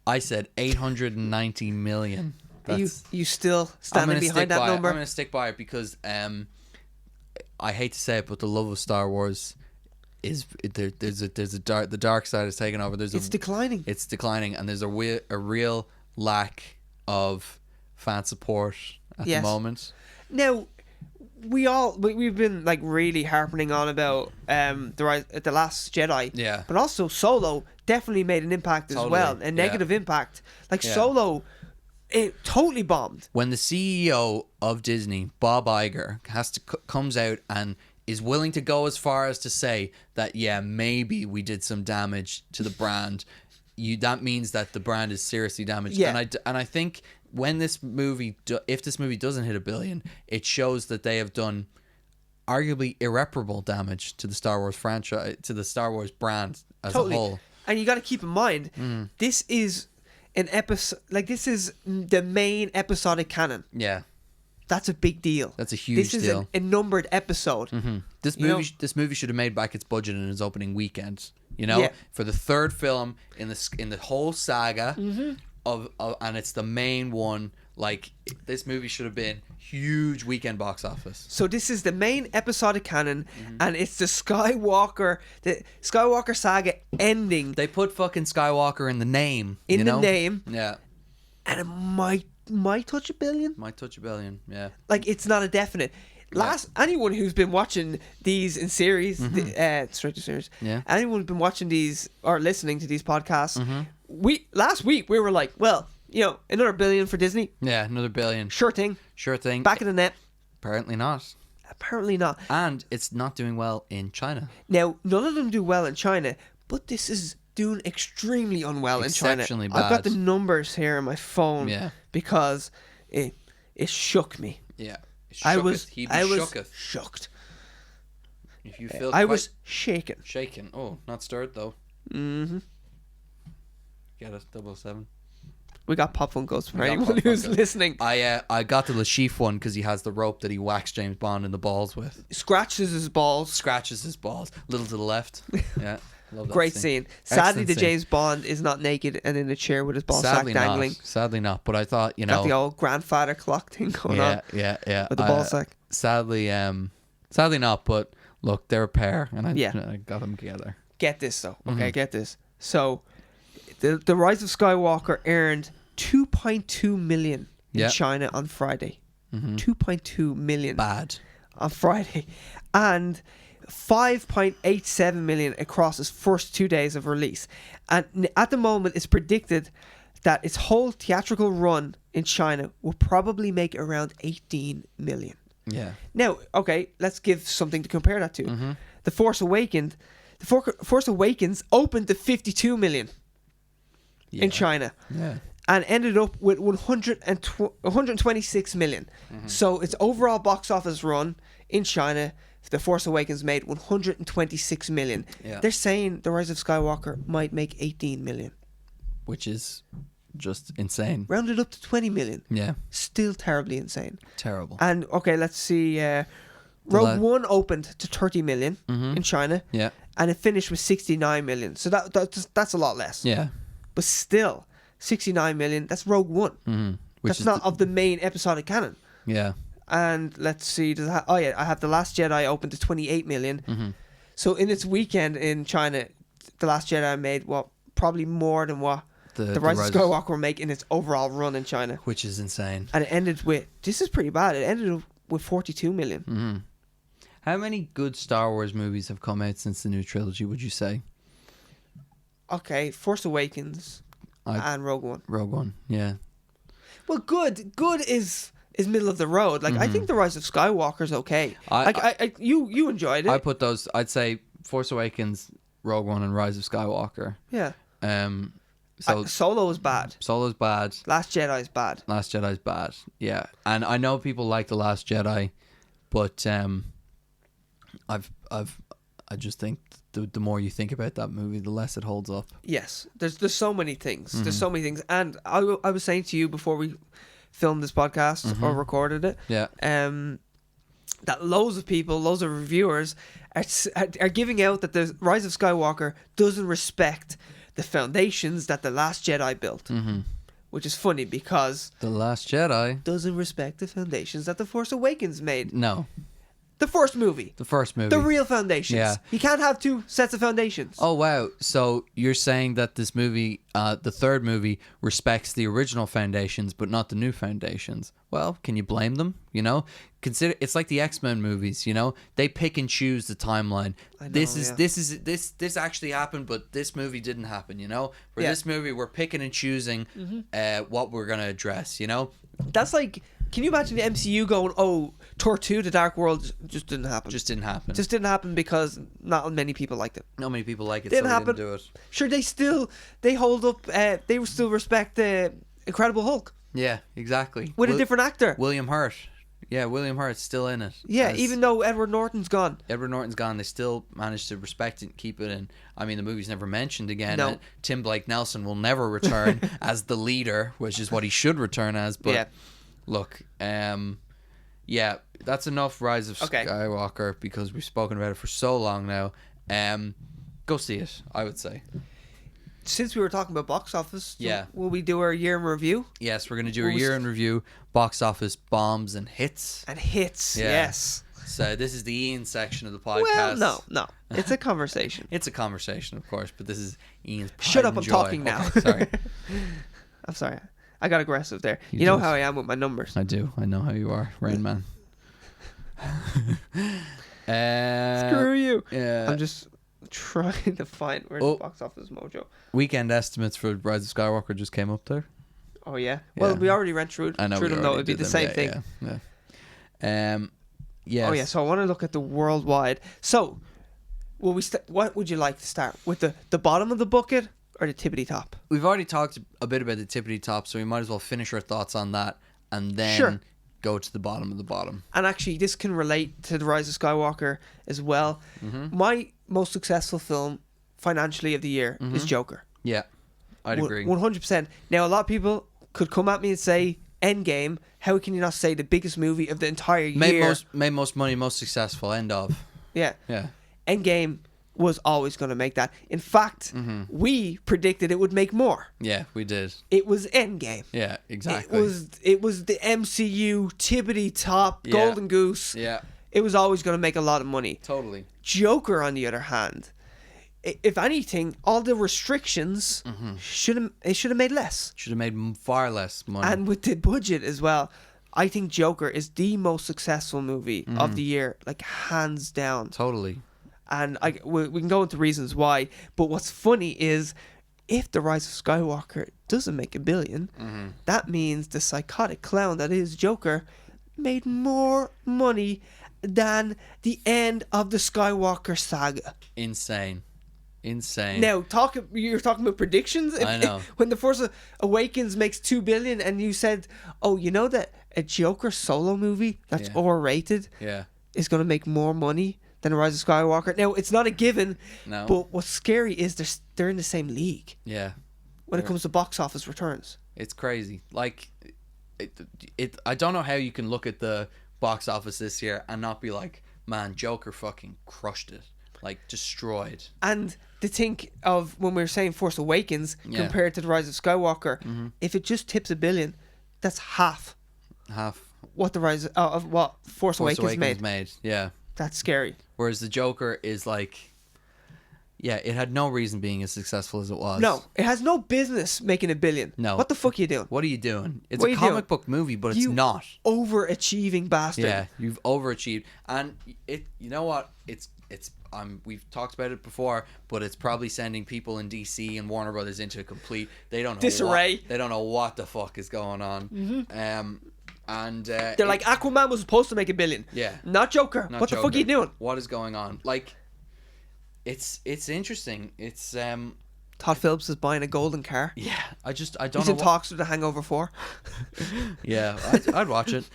I said 890 million. You still standing behind that number? I'm going to stick by it because I hate to say it, but the love of Star Wars is the dark side is taking over. It's declining. It's declining, and there's a real lack of fan support at the moment. Now, we've been like really harping on about the Last Jedi, but also Solo definitely made an impact as well, a negative impact. Like Solo, it totally bombed. When the CEO of Disney, Bob Iger, comes out and is willing to go as far as to say that maybe we did some damage to the brand, that means that the brand is seriously damaged. And I think when this movie, if this movie doesn't hit $1 billion, it shows that they have done arguably irreparable damage to the Star Wars franchise, to the Star Wars brand as a whole. And you got to keep in mind, this is an episode. Like, this is the main episodic canon. Yeah, that's a big deal. That's a huge deal. This is a numbered episode. This movie should have made back its budget in its opening weekend. For the third film in the whole saga, and it's the main one. Like, this movie should have been huge weekend box office. So this is the main episodic canon, and it's the Skywalker Saga ending. They put fucking Skywalker in the name. In the name. Yeah. And it might touch a billion. Might touch a billion, yeah. Like, it's not a definite. Anyone who's been watching these in series, straight to series, anyone who's been watching these or listening to these podcasts, last week we were like, well, another billion for Disney. Yeah, another billion. Sure thing. Back in the net. Apparently not. And it's not doing well in China. Now, none of them do well in China, but this is doing extremely unwell in China. Exceptionally bad. I've got the numbers here on my phone because it shook me. Yeah. I was shocked. If you feel I was shaken. Shaken. Oh, not stirred though. Mm-hmm. Get it, 007. We got Pop Funkos for anyone who's listening. I got the Lashif one because he has the rope that he whacks James Bond in the balls with. Scratches his balls. Little to the left. Yeah. Love that Great scene. Sadly, the James Bond is not naked and in a chair with his ball sack dangling. Sadly not. But I thought, got the old grandfather clock thing going on. Yeah. With the ball sack. Sadly not. But look, they're a pair, and I got them together. Get this though. Okay, get this. So, the Rise of Skywalker earned 2.2 million in China on Friday. 2.2 million. Bad. On Friday, and 5.87 million across its first 2 days of release. And at the moment, it's predicted that its whole theatrical run in China will probably make around 18 million. Yeah. Now, okay, let's give something to compare that to. The Force Awakens opened to 52 million in China. Yeah. And ended up with 126 million. So its overall box office run in China, The Force Awakens made 126 million. Yeah. They're saying The Rise of Skywalker might make 18 million. Which is just insane. Rounded up to 20 million. Yeah. Still terribly insane. Terrible. And, okay, let's see. Rogue One opened to 30 million in China. Yeah. And it finished with 69 million. So that's a lot less. Yeah. But still, 69 million, that's Rogue One. That's not of the main episodic canon. Yeah. And let's see, I have The Last Jedi open to 28 million. So in its weekend in China, The Last Jedi made probably more than what the Rise of Skywalker will make in its overall run in China, which is insane. And it ended with, this is pretty bad, it ended with 42 million. How many good Star Wars movies have come out since the new trilogy, would you say? Okay, Force Awakens and Rogue One. Rogue One, yeah. Well, good is middle of the road. Like, I think The Rise of Skywalker's okay. You enjoyed it. I put those, I'd say Force Awakens, Rogue One, and Rise of Skywalker. Yeah. So Solo is bad. Solo's bad. Last Jedi's bad. Last Jedi's bad. Yeah. And I know people like The Last Jedi, but I just think the more you think about that movie, the less it holds up. Yes. There's so many things. There's so many things. And I was saying to you before we filmed this podcast or recorded it, that loads of people, loads of reviewers are giving out that the Rise of Skywalker doesn't respect the foundations that The Last Jedi built. Which is funny because The Last Jedi doesn't respect the foundations that The Force Awakens made. No. The first movie. The real foundations. Yeah. You can't have two sets of foundations. Oh, wow. So you're saying that this movie, the third movie, respects the original foundations, but not the new foundations. Well, can you blame them? Consider it's like the X-Men movies, they pick and choose the timeline. I know, this actually happened, but this movie didn't happen, Where this movie, we're picking and choosing what we're going to address, That's like, can you imagine the MCU going, oh, Thor 2, The Dark World just didn't happen. Just didn't happen because not many people liked it. Not many people like it, Didn't so happen. they didn't do it. Sure, they hold up, they still respect the Incredible Hulk. Yeah, exactly. With a different actor. William Hurt. Yeah, William Hurt's still in it. Yeah, even though Edward Norton's gone. They still managed to respect it and keep it in. I mean, the movie's never mentioned again. No. Tim Blake Nelson will never return as the leader, which is what he should return as. But look, that's enough Rise of Skywalker because we've spoken about it for so long now. Go see it, I would say. since we were talking about box office, Yeah. will we do our year in review? Yes, we're going to do a year in review, box office bombs and hits. And hits, Yeah. yes. So this is the Ian section of the podcast. Well, no. It's a conversation. It's a conversation, of course, but this is Ian's pride Shut up, and I'm joy. talking now. Okay, sorry. I'm sorry. I got aggressive there. You know did. how I am with my numbers. I do. I know how you are, Rain Man. Screw you. Yeah. I'm just trying to find where's the box office mojo. Weekend estimates for Rise of Skywalker just came up there. Oh, yeah? Well, we already ran through I know. them, though. It'd be the same thing. Yeah. Yes. Oh, yeah. So I want to look at the worldwide. So, what would you like to start? With the bottom of the bucket or the tippity top? We've already talked a bit about the tippity top, so we might as well finish our thoughts on that and then go to the bottom of the bottom. And actually, this can relate to the Rise of Skywalker as well. Mm-hmm. My most successful film financially of the year is Joker. Yeah, I'd agree. 100%. Now, a lot of people could come at me and say, Endgame, how can you not say the biggest movie of the entire year? Made most money, most successful, end of. Yeah. Yeah. Endgame was always going to make that. In fact, we predicted it would make more. Yeah, we did. It was Endgame. Yeah, exactly. It was the MCU tippity top golden goose. Yeah. It was always going to make a lot of money. Totally. Joker, on the other hand, if anything, all the restrictions should have made less. Should have made far less money. And with the budget as well, I think Joker is the most successful movie of the year, like hands down. Totally. And we can go into reasons why. But what's funny is, if The Rise of Skywalker doesn't make $1 billion, that means the psychotic clown that is Joker made more money than the end of the Skywalker saga. Insane. Now, you're talking about predictions? I know. When The Force Awakens makes $2 billion and you said, oh, you know that a Joker solo movie that's R-rated is going to make more money than The Rise of Skywalker? Now, it's not a given, but what's scary is they're in the same league. Yeah. When it comes to box office returns. It's crazy. Like, I don't know how you can look at the box office this year and not be like, man, Joker fucking crushed it. Like, destroyed. And to think of when we were saying Force Awakens compared to The Rise of Skywalker, if it just tips $1 billion, that's half what the Rise of what Force Awakens made. Yeah. That's scary. Whereas the Joker is like, yeah, it had no reason being as successful as it was. No, it has no business making $1 billion. No. What the fuck are you doing? What are you doing? It's a comic book movie, but it's not. Overachieving bastard. Yeah, you've overachieved. And you know what? We've talked about it before, but it's probably sending people in DC and Warner Brothers into a complete disarray. They don't know what the fuck is going on. They're like, Aquaman was supposed to make $1 billion. Yeah. Not Joker. What the fuck are you doing? What is going on? Like, it's interesting. It's Todd Phillips is buying a golden car. Yeah, I don't know. He's in talks with The Hangover 4. Yeah, I'd watch it.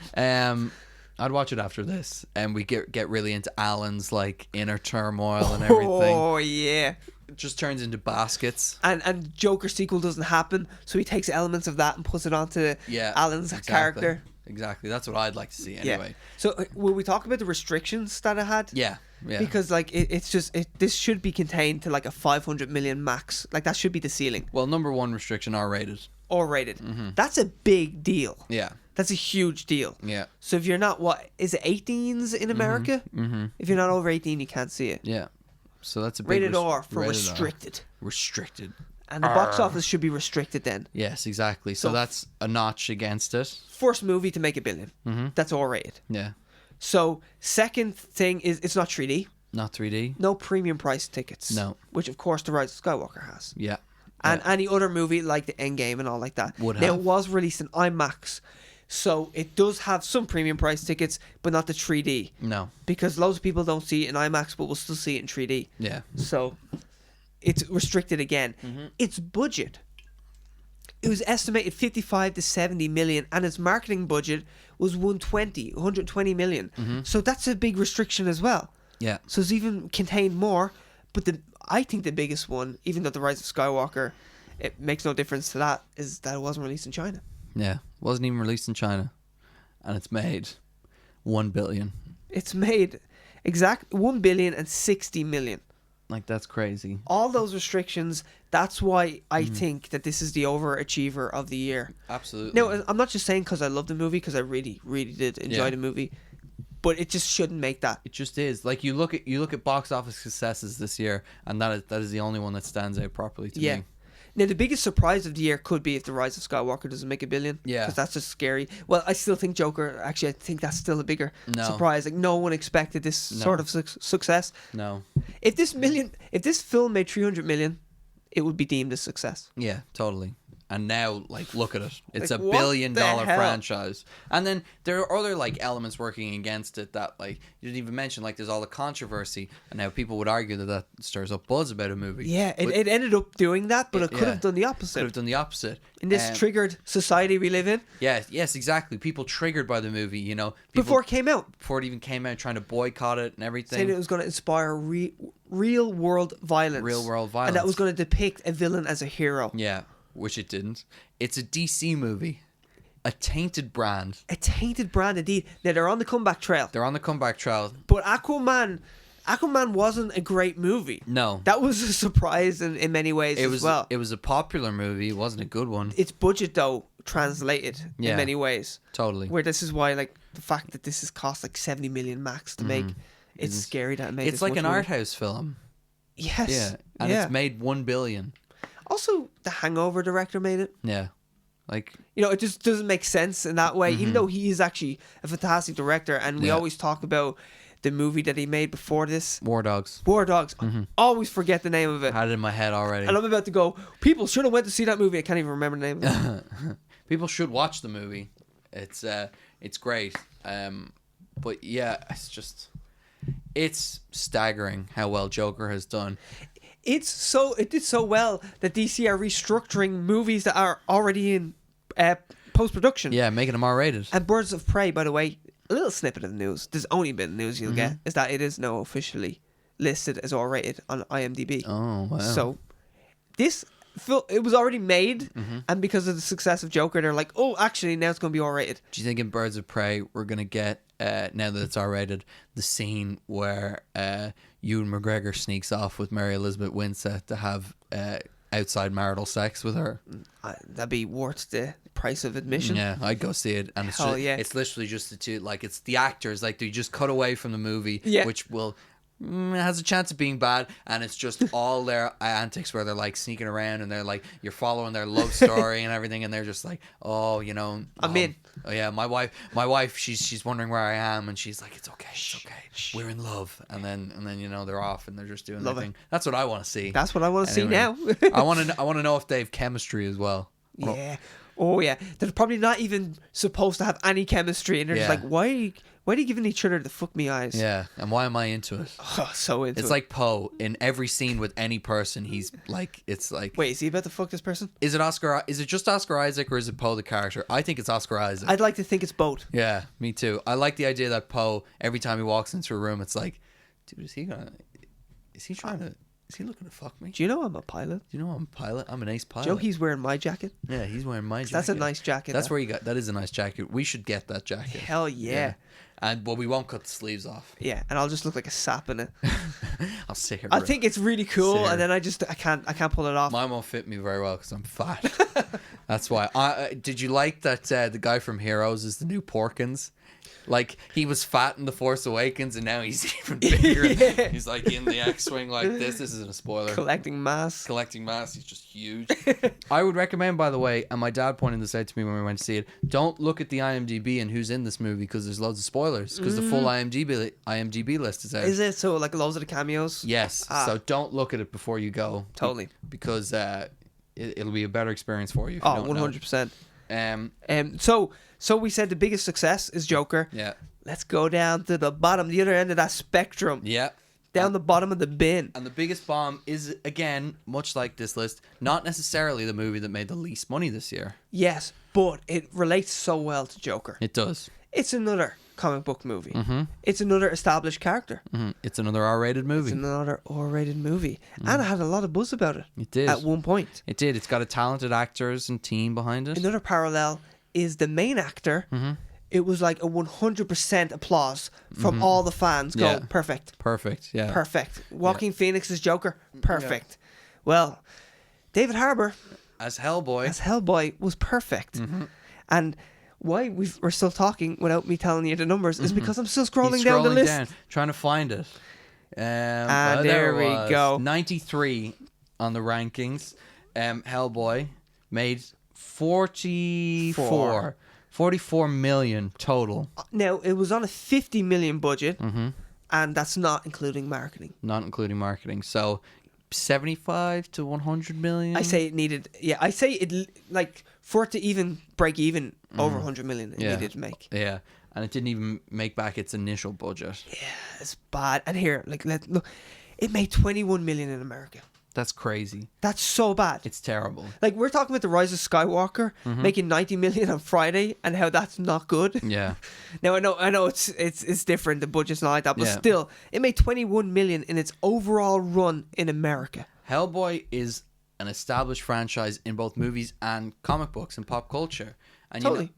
I'd watch it after this, and we get really into Alan's like inner turmoil and everything. Oh yeah, it just turns into baskets. And Joker sequel doesn't happen, so he takes elements of that and puts it onto Alan's character. Exactly, that's what I'd like to see anyway. Yeah. So will we talk about the restrictions that it had? Yeah. Because like this should be contained to like a 500 million max. Like that should be the ceiling. Well, number one restriction, R-rated. R-rated. That's a big deal. Yeah. That's a huge deal. Yeah. So if you're not, what is it, 18s in America? If you're not over 18, you can't see it. Yeah. So that's a big rated R for restricted. Restricted. And the box office should be restricted then. Yes, exactly. So that's a notch against it. First movie to make $1 billion. That's R-rated. Yeah. So second thing is it's not 3D. Not 3D. No premium price tickets. No. Which of course The Rise of Skywalker has. Yeah. And any other movie like the Endgame and all like that. Would have. Now it was released in IMAX. So it does have some premium price tickets, but not the 3D. No. Because loads of people don't see it in IMAX, but will still see it in 3D. Yeah. So it's restricted again. Its budget, it was estimated 55 to 70 million, and its marketing budget was 120 million. So that's a big restriction as well. Yeah. So it's even contained more. But I think the biggest one, even though The Rise of Skywalker, it makes no difference to that, is that it wasn't released in China. Yeah, wasn't even released in China, and it's made $1 billion. It's made exact $1 billion and 60 million. Like, that's crazy. All those restrictions. That's why I think that this is the overachiever of the year. Absolutely. Now, I'm not just saying because I love the movie, because I really, really did enjoy the movie, but it just shouldn't make that. It just is. Like, you look at box office successes this year, and that is the only one that stands out properly to me. Now, the biggest surprise of the year could be if The Rise of Skywalker doesn't make $1 billion. Yeah. Because that's just scary. Well, I still think Joker, actually, I think that's still a bigger surprise. Like, no one expected this sort of success. No. If this film made 300 million, it would be deemed a success. Yeah, totally. And now, like, look at it. It's Like, a $1 what billion the hell? franchise. And then there are other, like, elements working against it that, like, you didn't even mention. Like, there's all the controversy. And now people would argue that stirs up buzz about a movie. Yeah, it ended up doing that, but it could have done the opposite. Could have done the opposite. In this triggered society we live in. Yeah, yes, exactly. People triggered by the movie, you know. Before it came out. Before it even came out, trying to boycott it and everything. Saying it was going to inspire real world violence. Real world violence. And that was going to depict a villain as a hero. Yeah, which it didn't. It's a DC movie. A tainted brand. A tainted brand indeed. Now, they're on the comeback trail. They're on the comeback trail. But Aquaman wasn't a great movie. No. That was a surprise in many ways as well. It was a popular movie. It wasn't a good one. Its budget, though, translated in many ways. Totally. Where this is why, like, the fact that this has cost like 70 million max to make, it's scary that it made It's like an art house film. Yes. Yeah. And it's made $1 billion. Also, the Hangover director made it. Yeah. Like, you know, it just doesn't make sense in that way, even though he is actually a fantastic director. And we always talk about the movie that he made before this. War Dogs. War Dogs. Always forget the name of it. Had it in my head already. And I'm about to go, people should have went to see that movie. I can't even remember the name of it. People should watch the movie. It's great. But yeah, it's staggering how well Joker has done. It did so well that DC are restructuring movies that are already in post-production. Yeah, making them R-rated. And Birds of Prey, by the way, a little snippet of news. There's only a bit of news you'll get, is that it is now officially listed as R-rated on IMDb. Oh, wow. So, this film, it was already made, and because of the success of Joker, they're like, oh, actually, now it's going to be R-rated. Do you think in Birds of Prey we're going to get, now that it's R-rated, the scene where Ewan McGregor sneaks off with Mary Elizabeth Winstead to have outside marital sex with her? That'd be worth the price of admission. Yeah, I'd go see it. And it's literally just the two, like, it's the actors, like, they just cut away from the movie, which will... has a chance of being bad, and it's just all their antics where they're like sneaking around and they're like, you're following their love story and everything, and they're just like, oh, you know, I'm in. Oh yeah, my wife, she's wondering where I am, and she's like, it's okay, we're in love, and then you know they're off and they're just doing their thing. That's what I want to see. That's what I want to see now. I want to know if they have chemistry as well. Yeah. Oh yeah. They're probably not even supposed to have any chemistry, and they're just like, why are you giving each other the fuck me eyes? Yeah, and why am I into it? Oh, so into it. It's like Poe. In every scene with any person, he's like, it's like... Wait, is he about to fuck this person? Is it just Oscar Isaac, or is it Poe the character? I think it's Oscar Isaac. I'd like to think it's both. Yeah, me too. I like the idea that Poe, every time he walks into a room, it's like, dude, is he looking to fuck me? Do you know I'm a pilot? Do you know I'm a pilot? I'm an ace pilot. Joe, he's wearing my jacket. Yeah, he's wearing my jacket. That's a nice jacket. That's where you got... That is a nice jacket. We should get that jacket. Hell yeah. And we won't cut the sleeves off. Yeah, and I'll just look like a sap in it. I'll sit here. I think it's really cool, and then I can't pull it off. Mine won't fit me very well because I'm fat. That's why. Did you like that the guy from Heroes is the new Porkins? Like, he was fat in The Force Awakens, and now he's even bigger. Yeah. He's like in the X-Wing like this. This isn't a spoiler. Collecting mass. He's just huge. I would recommend, by the way, and my dad pointed this out to me when we went to see it, don't look at the IMDb and who's in this movie, because there's loads of spoilers, because the full IMDb list is out. Is it? So, like, loads of the cameos? Yes. So don't look at it before you go. Totally. Because it'll be a better experience for you if you don't 100%. know. So we said the biggest success is Joker. Yeah. Let's go down to the bottom, the other end of that spectrum. Yeah. Down the bottom of the bin. And the biggest bomb is, again, much like this list, not necessarily the movie that made the least money this year. Yes, but it relates so well to Joker. It does. It's another comic book movie. It's another established character. It's another R-rated movie. It's another R-rated movie. And it had a lot of buzz about it. It did. At one point. It did. It's got a talented actors and team behind it. Another parallel is the main actor it was like a 100% applause from all the fans. Go, perfect. Perfect, yeah. Perfect. Joaquin Phoenix's Joker, perfect. Well, David Harbour as Hellboy was perfect. And why we're still talking without me telling you the numbers is because I'm still scrolling down the list. Trying to find it. There we go. 93 on the rankings. Hellboy made 44 million total. Now, it was on a 50 million budget, and that's not including marketing. Not including marketing. So 75 to 100 million. I say it like for it to even break even over 100 million it needed to make. Yeah. And it didn't even make back its initial budget. Yeah, it's bad. And here, like, look, it made 21 million in America. That's crazy. That's so bad. It's terrible. Like, we're talking about the Rise of Skywalker making 90 million on Friday and how that's not good. Yeah. Now I know it's different. The budget's not like that, but still, it made 21 million in its overall run in America. Hellboy is an established franchise in both movies and comic books and pop culture. And totally.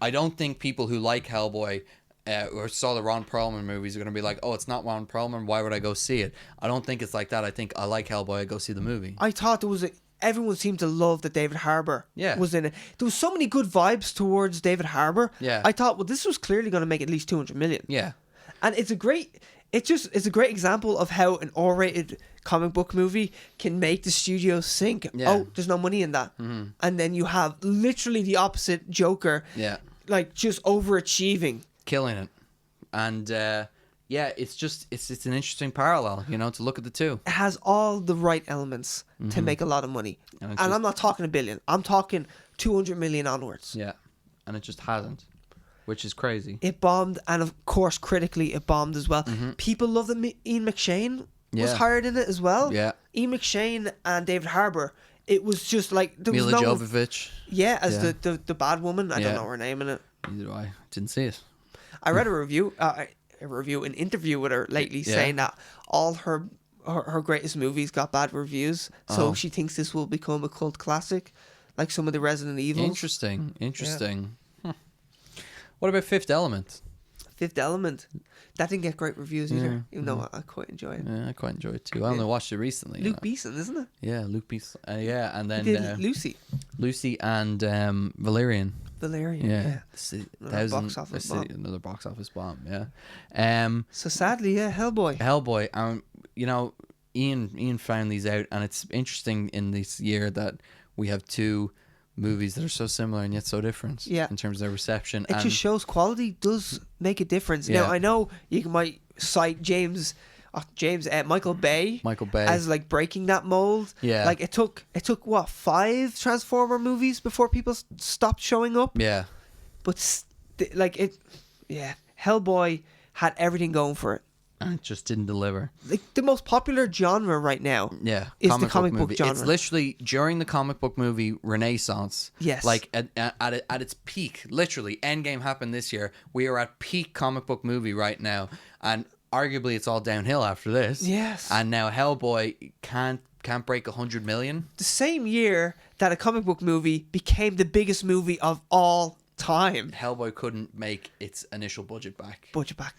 I don't think people who like Hellboy or saw the Ron Perlman movies are going to be like, oh, it's not Ron Perlman, why would I go see it? I don't think it's like that. I think I like Hellboy, I go see the movie. I thought everyone seemed to love that David Harbour was in it. There was so many good vibes towards David Harbour. Yeah. I thought, well, this was clearly going to make at least 200 million. Yeah. And it's a great example of how an R-rated comic book movie can make the studio sink. Yeah. Oh, there's no money in that. And then you have literally the opposite Joker. Yeah. Like, just overachieving. Killing it. And it's an interesting parallel, to look at the two. It has all the right elements to make a lot of money. And I'm not talking a billion. I'm talking 200 million onwards. Yeah. And it just hasn't, which is crazy. It bombed, and of course critically it bombed as well. People love that Ian McShane was hired in it as well. Yeah. Ian McShane and David Harbour. It was just like there Mila was no Jovovich. Yeah, as the bad woman. I don't know her name in it. Neither do I. Didn't see it. I read an interview with her lately saying that all her greatest movies got bad reviews, so she thinks this will become a cult classic, like some of the Resident Evils. Interesting. Yeah. What about Fifth Element? Fifth Element, that didn't get great reviews either, even though I quite enjoy it. Yeah, I quite enjoy it too. I only watched it recently. Luke Beeson, isn't it? Yeah, Luke Beeson. And then Lucy and Valerian. Yeah. Another box office bomb. Yeah. So sadly, Hellboy. Ian found these out, and it's interesting in this year that we have two movies that are so similar and yet so different. Yeah. In terms of their reception. It just shows quality does make a difference. Yeah. Now I know you might cite Michael Bay as like breaking that mold. Yeah. Like it took what, 5 Transformer movies before people stopped showing up. Yeah. But Hellboy had everything going for it. And it just didn't deliver. Like the most popular genre right now. Yeah. Is the comic book genre. It's literally during the comic book movie renaissance. Yes. Like at its peak. Literally, Endgame happened this year. We are at peak comic book movie right now, and arguably it's all downhill after this. Yes. And now Hellboy can't break 100 million. The same year that a comic book movie became the biggest movie of all time. Hellboy couldn't make its initial budget back.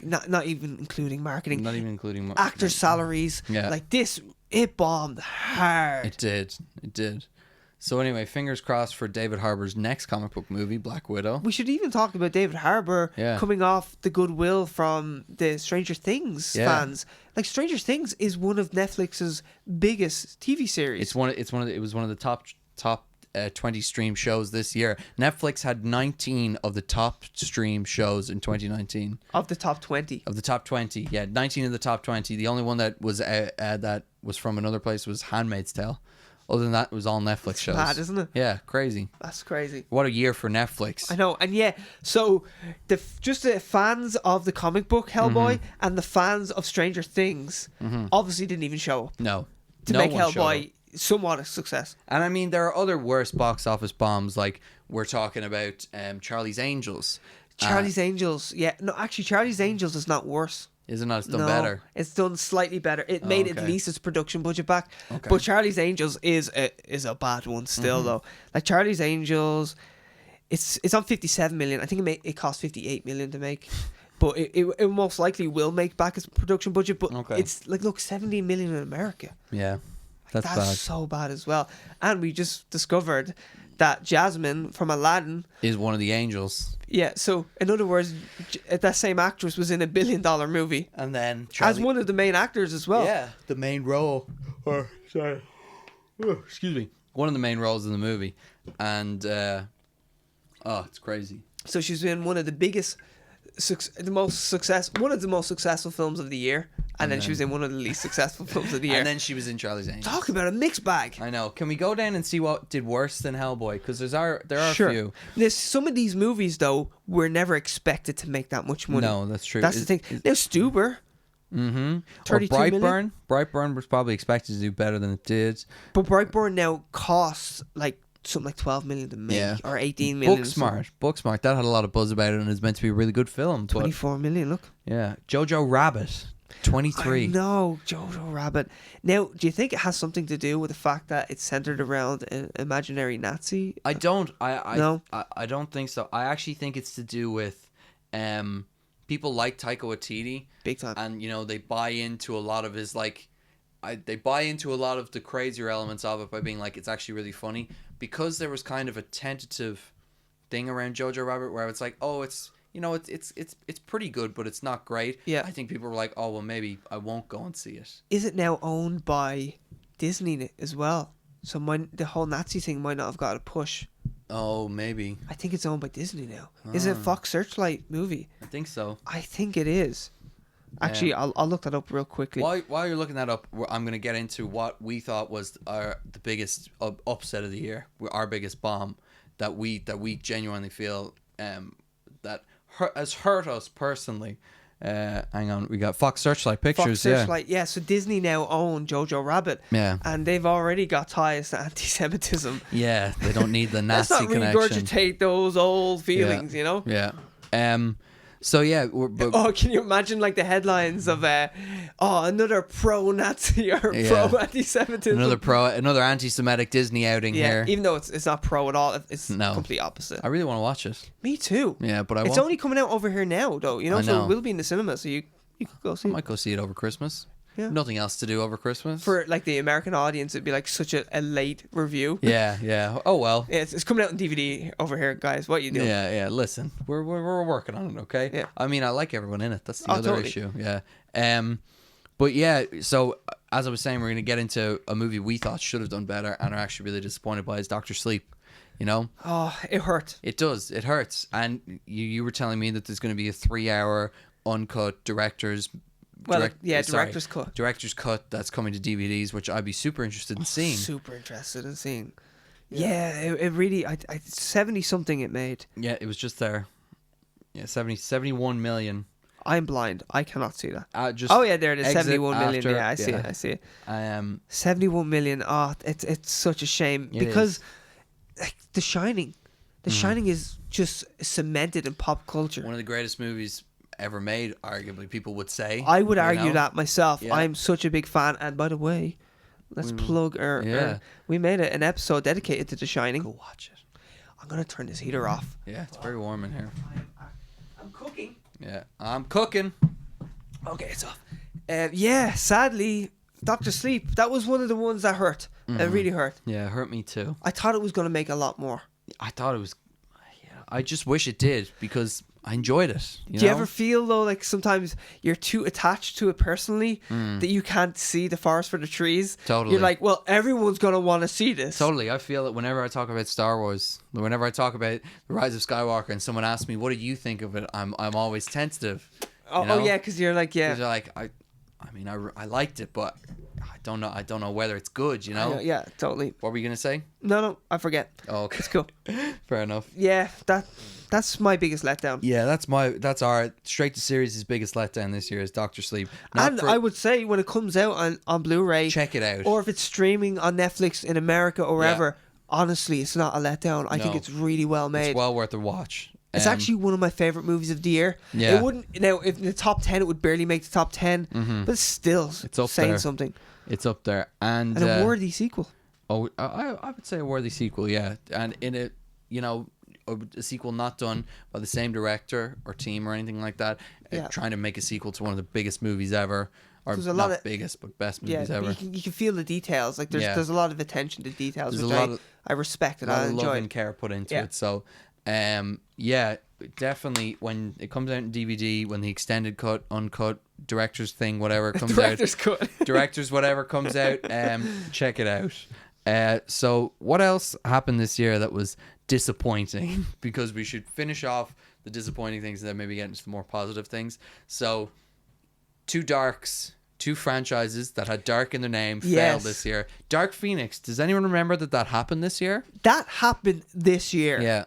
Not even including marketing. Not even including actors' salaries. Yeah. Like this, it bombed hard. It did. So anyway, fingers crossed for David Harbour's next comic book movie, Black Widow. We should even talk about David Harbour coming off the goodwill from the Stranger Things fans. Like Stranger Things is one of Netflix's biggest TV series. It was one of the top 20 stream shows this year. Netflix had 19 of the top stream shows in 2019. Of the top 20. Of the top 20, yeah, 19 of the top 20. The only one that was from another place was Handmaid's Tale. Other than that, it was all Netflix shows. Bad, isn't it? Yeah, crazy. That's crazy. What a year for Netflix. I know, and so the fans of the comic book Hellboy and the fans of Stranger Things obviously didn't even show up. No. To make Hellboy somewhat a success. And I mean, there are other worse box office bombs, like we're talking about Charlie's Angels. Charlie's Angels, yeah. No, actually, Charlie's Angels is not worse. Is it not? It's done better. It's done slightly better. It made at least its production budget back. Okay. But Charlie's Angels is a bad one still, though. Like Charlie's Angels, It's on 57 million. I think it cost 58 million to make. But it most likely will make back its production budget. But it's like, look, 17 million in America. Yeah, that's bad. So bad as well. And we just discovered that Jasmine from Aladdin is one of the angels. Yeah, so in other words, that same actress was in a $1 billion movie. And then as one of the main actors as well. Yeah, the main role. Excuse me. One of the main roles in the movie. And, it's crazy. So she's in one of the biggest... one of the most successful films of the year, and then she was in one of the least successful films of the year, and then she was in Charlie's Angels. Talk about a mixed bag. I know. Can we go down and see what did worse than Hellboy? Because there are a few. There's some of these movies though were never expected to make that much money. No, that's true. That's the thing. Now Stuber. 32 million. Brightburn was probably expected to do better than it did. But Brightburn now costs like something like 12 million to make, or 18 million. Booksmart. That had a lot of buzz about it, and it's meant to be a really good film. 24 million. Look. Yeah, Jojo Rabbit, 23. No, Jojo Rabbit. Now, do you think it has something to do with the fact that it's centered around an imaginary Nazi? I don't. No? I don't think so. I actually think it's to do with, people like Taika Waititi, big time, and they buy into a lot of his they buy into a lot of the crazier elements of it by being like, it's actually really funny, because there was kind of a tentative thing around Jojo Rabbit where it's like, oh, it's pretty good, but it's not great. Yeah. I think people were like, oh, well, maybe I won't go and see it. Is it now owned by Disney as well? So the whole Nazi thing might not have got a push. Oh, maybe. I think it's owned by Disney now. Is it a Fox Searchlight movie? I think so. I think it is. Actually, I'll look that up real quickly. While you're looking that up, I'm going to get into what we thought was the biggest upset of the year, our biggest bomb that we genuinely feel that has hurt us personally. Hang on, we got Fox Searchlight Pictures. Fox Searchlight, yeah. So Disney now own Jojo Rabbit. Yeah. And they've already got ties to anti-Semitism. Yeah, they don't need the Nazi connection. Let's not regurgitate those old feelings, Yeah. So yeah, can you imagine like the headlines of another pro-Nazi or pro-anti-Semitism, another anti-Semitic Disney outing here. Even though it's not pro at all, it's complete opposite. I really want to watch it. Me too. Yeah, but it's only coming out over here now, though. So it will be in the cinema, so you could go see. I might go see it over Christmas. Yeah. Nothing else to do over Christmas. For like the American audience, it'd be like such a late review. Yeah. Oh well. Yeah, it's coming out on DVD over here, guys. What you doing? Yeah. Listen, we're working on it, okay? Yeah. I mean, I like everyone in it. That's the other issue. Yeah. But yeah. So as I was saying, we're gonna get into a movie we thought should have done better, and are actually really disappointed by, is Dr. Sleep. Oh, it hurt. It does. It hurts. And you were telling me that there's going to be a 3-hour uncut director's cut that's coming to DVDs, which I'd be super interested in seeing. Yeah, it really, 70 something it made. Yeah, it was just there. Yeah, 71 million. I'm blind. I cannot see that. There it is. 71 million. Yeah, I see it. 71 million. Oh, it's such a shame, because like The Shining. The Shining is just cemented in pop culture. One of the greatest movies ever made, arguably, people would say. I would argue that myself. Yeah. I'm such a big fan. And by the way, let's plug we made an episode dedicated to The Shining. Go watch it. I'm gonna turn this heater off. Yeah, it's very warm in here. I'm cooking. Yeah, I'm cooking. Okay, it's off. Sadly, Dr. Sleep, that was one of the ones that hurt. It really hurt. Yeah, it hurt me too. I thought it was gonna make a lot more. I thought it was. I just wish it did, because I enjoyed it. Do you ever feel though like sometimes you're too attached to it personally that you can't see the forest for the trees? Totally. You're like, well, everyone's gonna want to see this. Totally. I feel that whenever I talk about Star Wars, whenever I talk about the Rise of Skywalker, and someone asks me, "What did you think of it?" I'm always tentative. Because you're like, Because you're like, I mean, I liked it, but I don't know whether it's good. Yeah, totally. What were you gonna say? No, I forget. Oh, okay. It's cool. Fair enough. Yeah, that's my biggest letdown. Yeah, that's our straight to series' biggest letdown this year is Dr. Sleep. I would say when it comes out on Blu-ray, check it out. Or if it's streaming on Netflix in America or wherever, honestly, it's not a letdown. I think it's really well made. It's well worth a watch. It's actually one of my favorite movies of the year. Yeah. It wouldn't if in the top 10 it would barely make the top 10, but still it's up saying there. Something. It's up there, and a worthy sequel. Oh, I would say a worthy sequel, yeah. And in it, a sequel not done by the same director or team or anything like that, Yeah. trying to make a sequel to one of the biggest movies ever, or There's a not lot of- biggest but best Yeah, movies but ever. you can feel the details. Like there's a lot of attention to details, There's which a lot of- I respect and A lot I of love enjoy. and care put into Yeah. it. So, yeah, definitely when it comes out in DVD, when the extended cut, uncut, director's thing, whatever comes Director's out, cut. director's whatever comes out, check it out. So what else happened this year that was disappointing? Because we should finish off the disappointing things and then maybe get into the more positive things. So, two franchises that had Dark in their name failed Yes. this year. Dark Phoenix. Does anyone remember that happened this year? That happened this year. Yeah.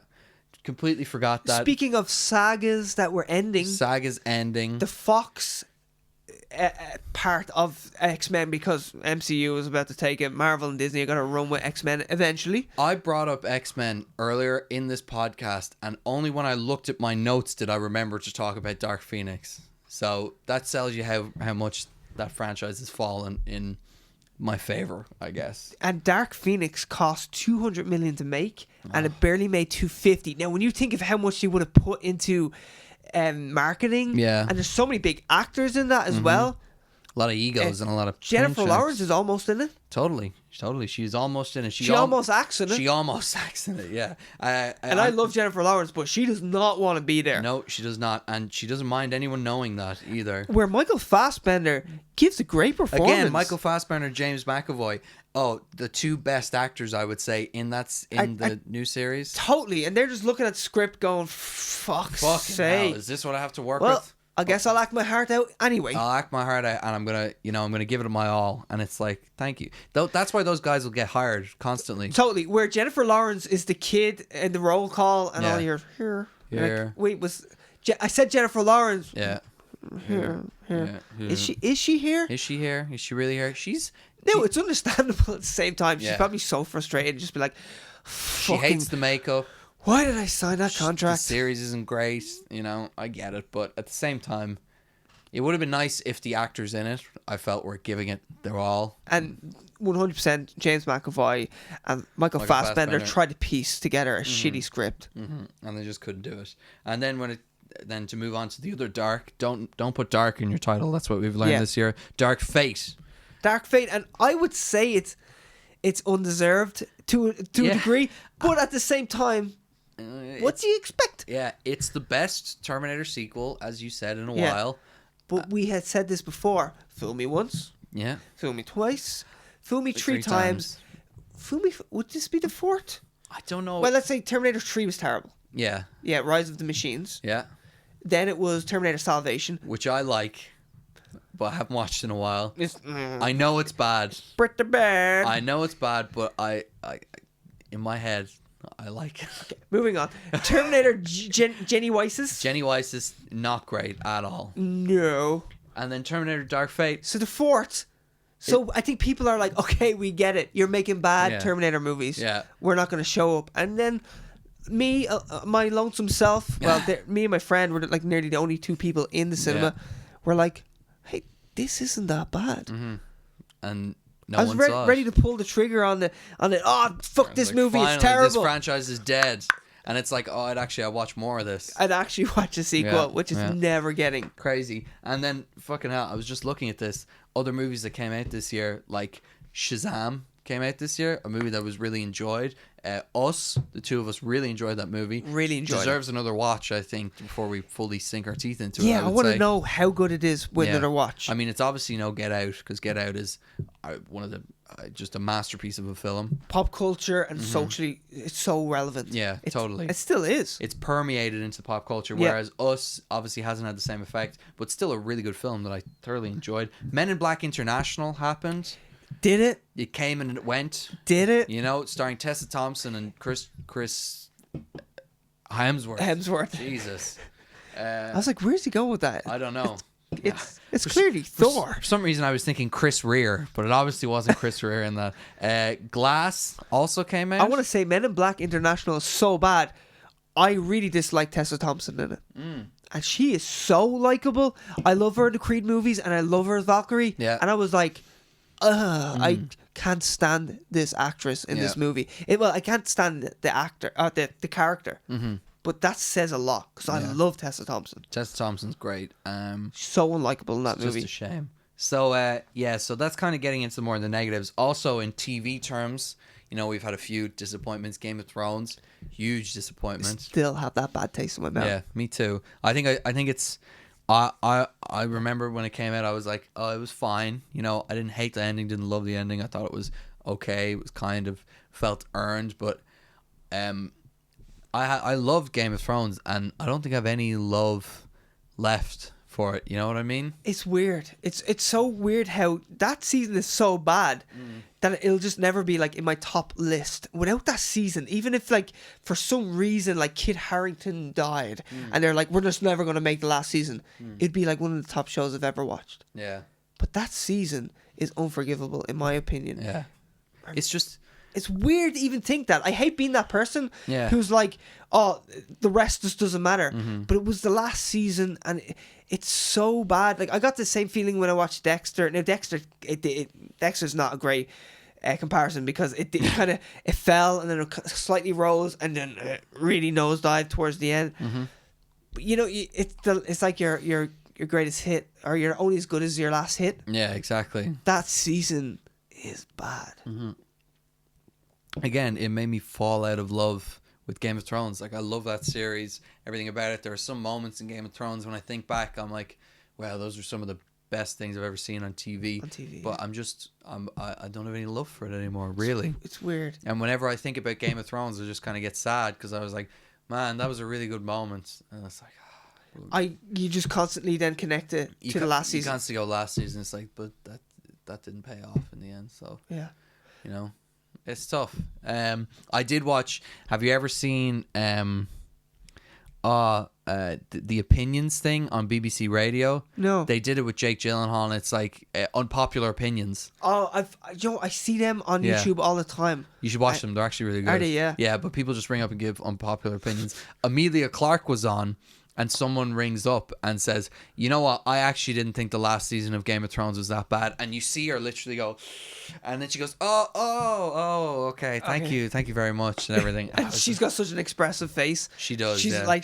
Completely forgot that. Speaking of sagas that were ending, Saga's ending. the Fox part of X-Men, because MCU was about to take it, Marvel and Disney are going to run with X-Men eventually. I brought up X-Men earlier in this podcast, and only when I looked at my notes did I remember to talk about Dark Phoenix. So that tells you how much that franchise has fallen in my favor, I guess. And Dark Phoenix cost $200 million to make, and it barely made $250. Now, when you think of how much they would have put into marketing, Yeah. and there's so many big actors in that as well. A lot of egos and a lot of Jennifer punch Lawrence ups. is almost in it. Totally. She's almost in it. She almost acts in it. She almost acts in it. Yeah. And I love Jennifer Lawrence, but she does not want to be there. No, she does not, and she doesn't mind anyone knowing that either. Where Michael Fassbender gives a great performance. Again, Michael Fassbender, James McAvoy. Oh, the two best actors, I would say, in the new series. Totally, and they're just looking at the script going, fuck's Fucking sake. hell, is this what I have to work Well, with? I guess I'll act my heart out anyway. I'll act my heart out, and I'm gonna give it my all. And it's like, thank you. That's why those guys will get hired constantly. Totally, where Jennifer Lawrence is the kid in the roll call, and Yeah. all you're here. Here. Like, wait, I said Jennifer Lawrence. Yeah. Here. Yeah. Is she here? Is she here? Is she really here? No, it's understandable at the same time. She's Yeah. probably so frustrated, just be like, She hates the makeup. why did I sign that The contract? series isn't great, I get it, but at the same time, it would have been nice if the actors in it, I felt, were giving it their all. And 100% James McAvoy and Michael Fassbender tried to piece together a shitty script. And they just couldn't do it. And then then to move on to the other Dark, don't put Dark in your title. That's what we've learned this year. Dark Fate. Dark Fate, and I would say it's undeserved to a degree, but at the same time, what do you expect? Yeah, it's the best Terminator sequel, as you said, in a Yeah. while. But we had said this before: fool me once, Yeah. fool me twice, fool me three times. Fool me. Would this be the fourth? I don't know. Well, let's say Terminator 3 was terrible. Yeah. Yeah, Rise of the Machines. Yeah. Then it was Terminator Salvation. Which I like, but I haven't watched in a while. It's I know it's bad. pretty bad. I know it's bad, but I in my head, I like it. Moving on. Terminator Jenny Weiss's. Jenny Weiss is not great at all. No. And then Terminator Dark Fate. So the fourth. So I think people are like, okay, we get it. You're making bad Yeah. Terminator movies. Yeah. We're not going to show up. And then me, my lonesome self, well, me and my friend were like nearly the only two people in the cinema. Yeah. We're like, hey, this isn't that bad. And no I was one saw it. ready to pull the trigger on it. Oh, fuck this Like, movie. finally, It's terrible. This franchise is dead. And it's like, I'd watch more of this. I'd actually watch a sequel, Yeah, which is yeah. never getting. Crazy. And then, fucking hell, I was just looking at this. Other movies that came out this year, like Shazam came out this year, a movie that was really enjoyed. The two of us really enjoyed that movie. Really enjoyed it. Deserves another watch, I think, before we fully sink our teeth into it. Yeah, I would want to say. know how good it is with another watch. I mean, it's obviously no Get Out, because Get Out is one of the just a masterpiece of a film. Pop culture and socially, it's so relevant. Yeah, totally. It still is. It's permeated into pop culture, Yeah. whereas Us obviously hasn't had the same effect, but still a really good film that I thoroughly enjoyed. Men in Black International happened. Did it? It came and it went. Did it? Starring Tessa Thompson and Chris Hemsworth. Hemsworth. Jesus. I was like, where's he going with that? I don't know. It's clearly Thor. For some reason, I was thinking Chris Rea, but it obviously wasn't Chris Rea in that. Glass also came out. I want to say Men in Black International is so bad. I really dislike Tessa Thompson in it. And she is so likable. I love her in the Creed movies and I love her as Valkyrie. Yeah. And I was like, I can't stand this actress in this movie. Well, I can't stand the actor, the character. Mm-hmm. But that says a lot because I love Tessa Thompson. Tessa Thompson's great. So unlikable in that movie. Just a shame. So so that's kind of getting into more of the negatives. Also in TV terms, we've had a few disappointments. Game of Thrones, huge disappointment. Still have that bad taste in my mouth. Yeah, me too. I think it's. I remember when it came out, I was like, oh, it was fine. I didn't hate the ending, didn't love the ending. I thought it was okay. It was kind of felt earned, but I loved Game of Thrones, and I don't think I have any love left for it. You know what I mean? It's weird. It's so weird how that season is so bad that it'll just never be like in my top list. Without that season, even if like for some reason like Kit Harington died and they're like, we're just never going to make the last season, it'd be like one of the top shows I've ever watched. Yeah. But that season is unforgivable in my opinion. Yeah. It's just... It's weird to even think that. I hate being that person who's like, oh, the rest just doesn't matter. But it was the last season, and it's so bad. Like, I got the same feeling when I watched Dexter. Now, Dexter's not a great comparison because it kind of it fell and then it slightly rose and then it really nosedived towards the end. But it's like your greatest hit, or you're only as good as your last hit. Yeah, exactly. That season is bad. Again, it made me fall out of love with Game of Thrones. Like, I love that series, everything about it. There are some moments in Game of Thrones when I think back, I'm like, wow, those are some of the best things I've ever seen on TV. But I don't have any love for it anymore, really. It's weird. And whenever I think about Game of Thrones, I just kind of get sad because I was like, man, that was a really good moment. And it's like, you just constantly then connect it to the last season. You constantly go last season. It's like, but that didn't pay off in the end. So yeah, it's tough. I did watch. Have you ever seen the opinions thing on BBC Radio? No. They did it with Jake Gyllenhaal, and it's like unpopular opinions. Oh, I see them on YouTube all the time. You should watch them. They're actually really good. Are they? Yeah. Yeah, but people just ring up and give unpopular opinions. Amelia Clark was on, and someone rings up and says, you know what, I actually didn't think the last season of Game of Thrones was that bad. And you see her literally go, and then she goes, okay, thank you very much, and everything. And she's got such an expressive face. She does. She's like,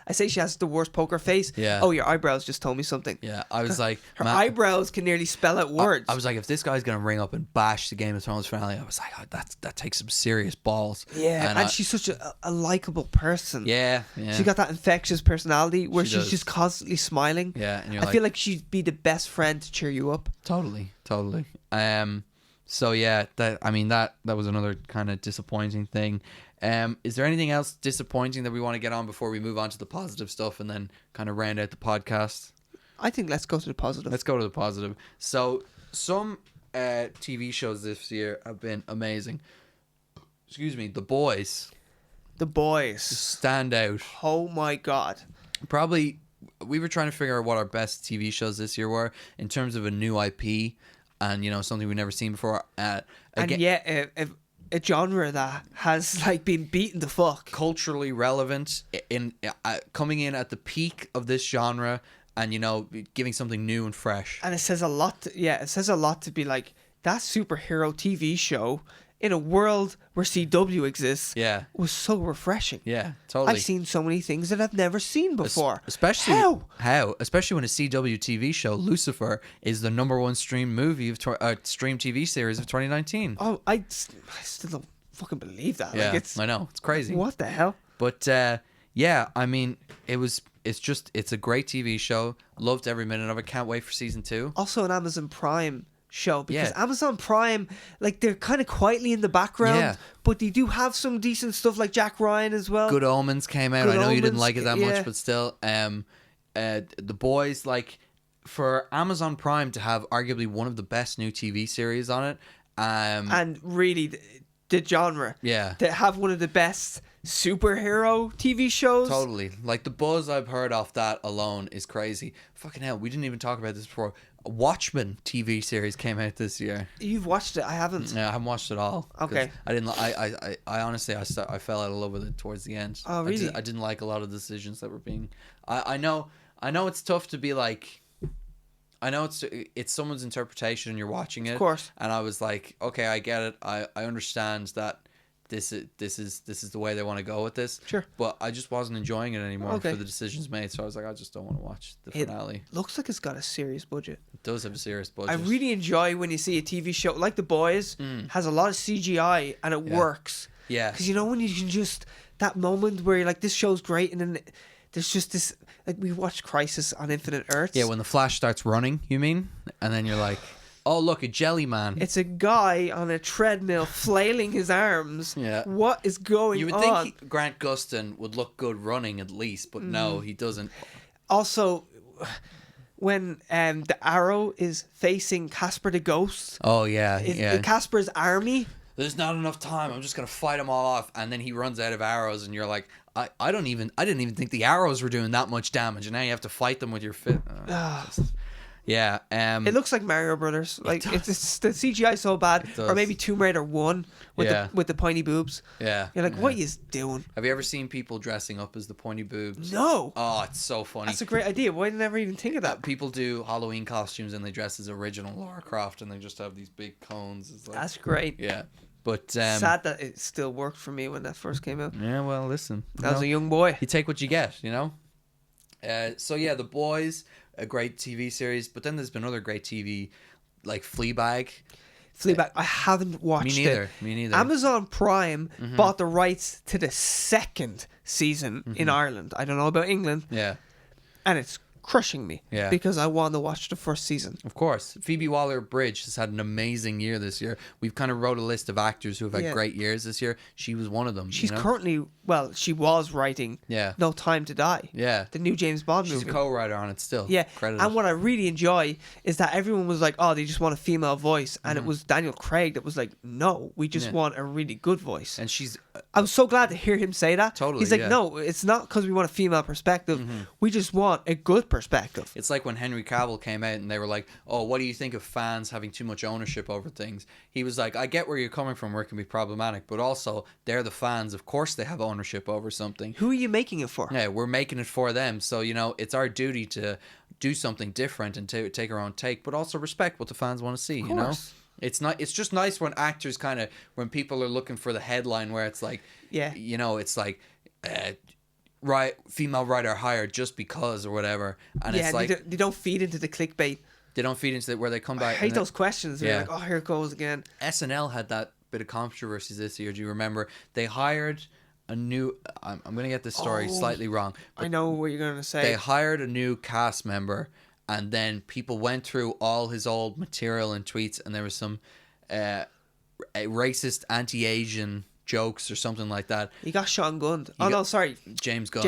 I say she has the worst poker face. Yeah. Oh, your eyebrows just told me something. Yeah, I was like, her eyebrows can nearly spell out words. I was like, if this guy's gonna ring up and bash the Game of Thrones finale, I was like, oh, that takes some serious balls. Yeah, and she's such a likable person. Yeah. She got that infectious personality where she's does. just constantly smiling. Yeah, and you're I feel like she'd be the best friend to cheer you up. Totally. So yeah, that was another kind of disappointing thing. Is there anything else disappointing that we want to get on before we move on to the positive stuff and then kind of round out the podcast? I think let's go to the positive. Let's go to the positive. So some TV shows this year have been amazing. Excuse me, The Boys. The Boys stand out. Oh my god. Probably, we were trying to figure out what our best TV shows this year were in terms of a new IP and something we've never seen before. And yet a genre that has like been beaten the fuck. Culturally relevant, in coming in at the peak of this genre, and giving something new and fresh. And it says a lot. It says a lot to be like, that superhero TV show in a world where CW exists, was so refreshing. Yeah, totally. I've seen so many things that I've never seen before. Especially especially when a CW TV show, Lucifer, is the #1 streamed movie of streamed TV series of 2019. Oh, I still don't fucking believe that. Yeah, like I know, it's crazy. What the hell? But it's a great TV show. Loved every minute of it. Can't wait for season 2. Also an Amazon Prime show, because Amazon Prime, like, they're kind of quietly in the background, but they do have some decent stuff like Jack Ryan as well. Good Omens came out. I know you didn't like it that much, but still, The Boys, like, for Amazon Prime to have arguably one of the best new TV series on it, and really the genre, to have one of the best superhero TV shows. Totally. Like, the buzz I've heard off that alone is crazy. Fucking hell, we didn't even talk about this before. Watchmen TV series came out this year. You've watched it? I haven't. No, I haven't watched it all. Okay. I didn't. I honestly, I fell out of love with it towards the end. Oh, really? I didn't like a lot of decisions that were being. I know it's tough to be like, I know it's someone's interpretation and you're watching it. Of course. And I was like, okay, I get it. I understand that this is the way they want to go with this. Sure. But I just wasn't enjoying it anymore Okay. for the decisions made. So I was like, I just don't want to watch the finale. Looks like it's got a serious budget. It does have a serious budget. I really enjoy when you see a TV show like The Boys has a lot of CGI and it works. Yeah. Because when you can just that moment where you're like, this show's great, and then there's just this, like, we watched Crisis on Infinite Earths. Yeah, when the Flash starts running, you mean? And then you're like, oh, look, a jelly man. It's a guy on a treadmill flailing his arms. Yeah. What is going on? You would think Grant Gustin would look good running at least, but no, he doesn't. Also, when the Arrow is facing Casper the Ghost. Oh, yeah. Casper's army. There's not enough time. I'm just going to fight them all off. And then he runs out of arrows and you're like, I didn't even think the arrows were doing that much damage. And now you have to fight them with your fit. Yeah. It looks like Mario Brothers. Like it's the CGI so bad, or maybe Tomb Raider 1 with the pointy boobs. Yeah. You're like, what are you doing? Have you ever seen people dressing up as the pointy boobs? No. Oh, it's so funny. That's a great idea. Why did I never even think of that? People do Halloween costumes and they dress as original Lara Croft and they just have these big cones. It's like, that's great. Yeah. But sad that it still worked for me when that first came out. Yeah, well, listen. I was a young boy. You take what you get, you know? So yeah, The Boys, a great TV series, but then there's been other great TV like Fleabag. I haven't watched it. Me neither. Amazon Prime bought the rights to the second season in Ireland. I don't know about England. Yeah. And it's crushing me. Yeah. Because I want to watch the first season. Of course. Phoebe Waller-Bridge has had an amazing year this year. We've kind of wrote a list of actors who have had great years this year. She was one of them. She's currently, she was writing No Time to Die. Yeah. The new James Bond movie. She's a co-writer on it still. Yeah. Credited. And what I really enjoy is that everyone was like, oh, they just want a female voice. And it was Daniel Craig that was like, no, we just want a really good voice. And she's... I was so glad to hear him say that. Totally, He's like, no, it's not because we want a female perspective. We just want a good perspective. It's like when Henry Cavill came out and they were like, oh, what do you think of fans having too much ownership over things? He was like, I get where you're coming from where it can be problematic, but also they're the fans. Of course they have ownership over something. Who are you making it for? Yeah, we're making it for them. So, it's our duty to do something different and to take our own take, but also respect what the fans want to see, you know? It's just nice when actors when people are looking for the headline where it's like, it's like, female writer hired just because or whatever. And it's like... they don't feed into the clickbait. They don't feed into it where they come back. I hate those questions. They're like, oh, here it goes again. SNL had that bit of controversy this year. Do you remember? They hired a new... I'm going to get this story slightly wrong. I know what you're going to say. They hired a new cast member and then people went through all his old material and tweets and there was some racist anti-Asian jokes or something like that. You got Sean Gunn. James Gunn.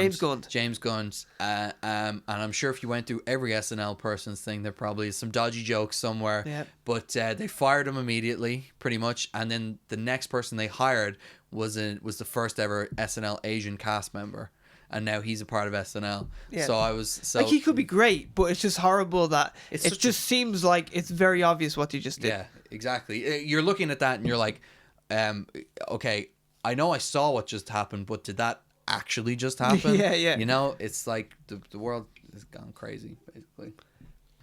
James Gunn's. And I'm sure if you went through every SNL person's thing, there probably is some dodgy jokes somewhere. Yeah. But they fired him immediately, pretty much. And then the next person they hired was the first ever SNL Asian cast member. And now he's a part of SNL. Yeah. So he could be great, but it's just horrible that it just seems like it's very obvious what he just did. Yeah, exactly. You're looking at that and you're like, okay, I know I saw what just happened, but did that actually just happen? Yeah. It's like the world has gone crazy, basically.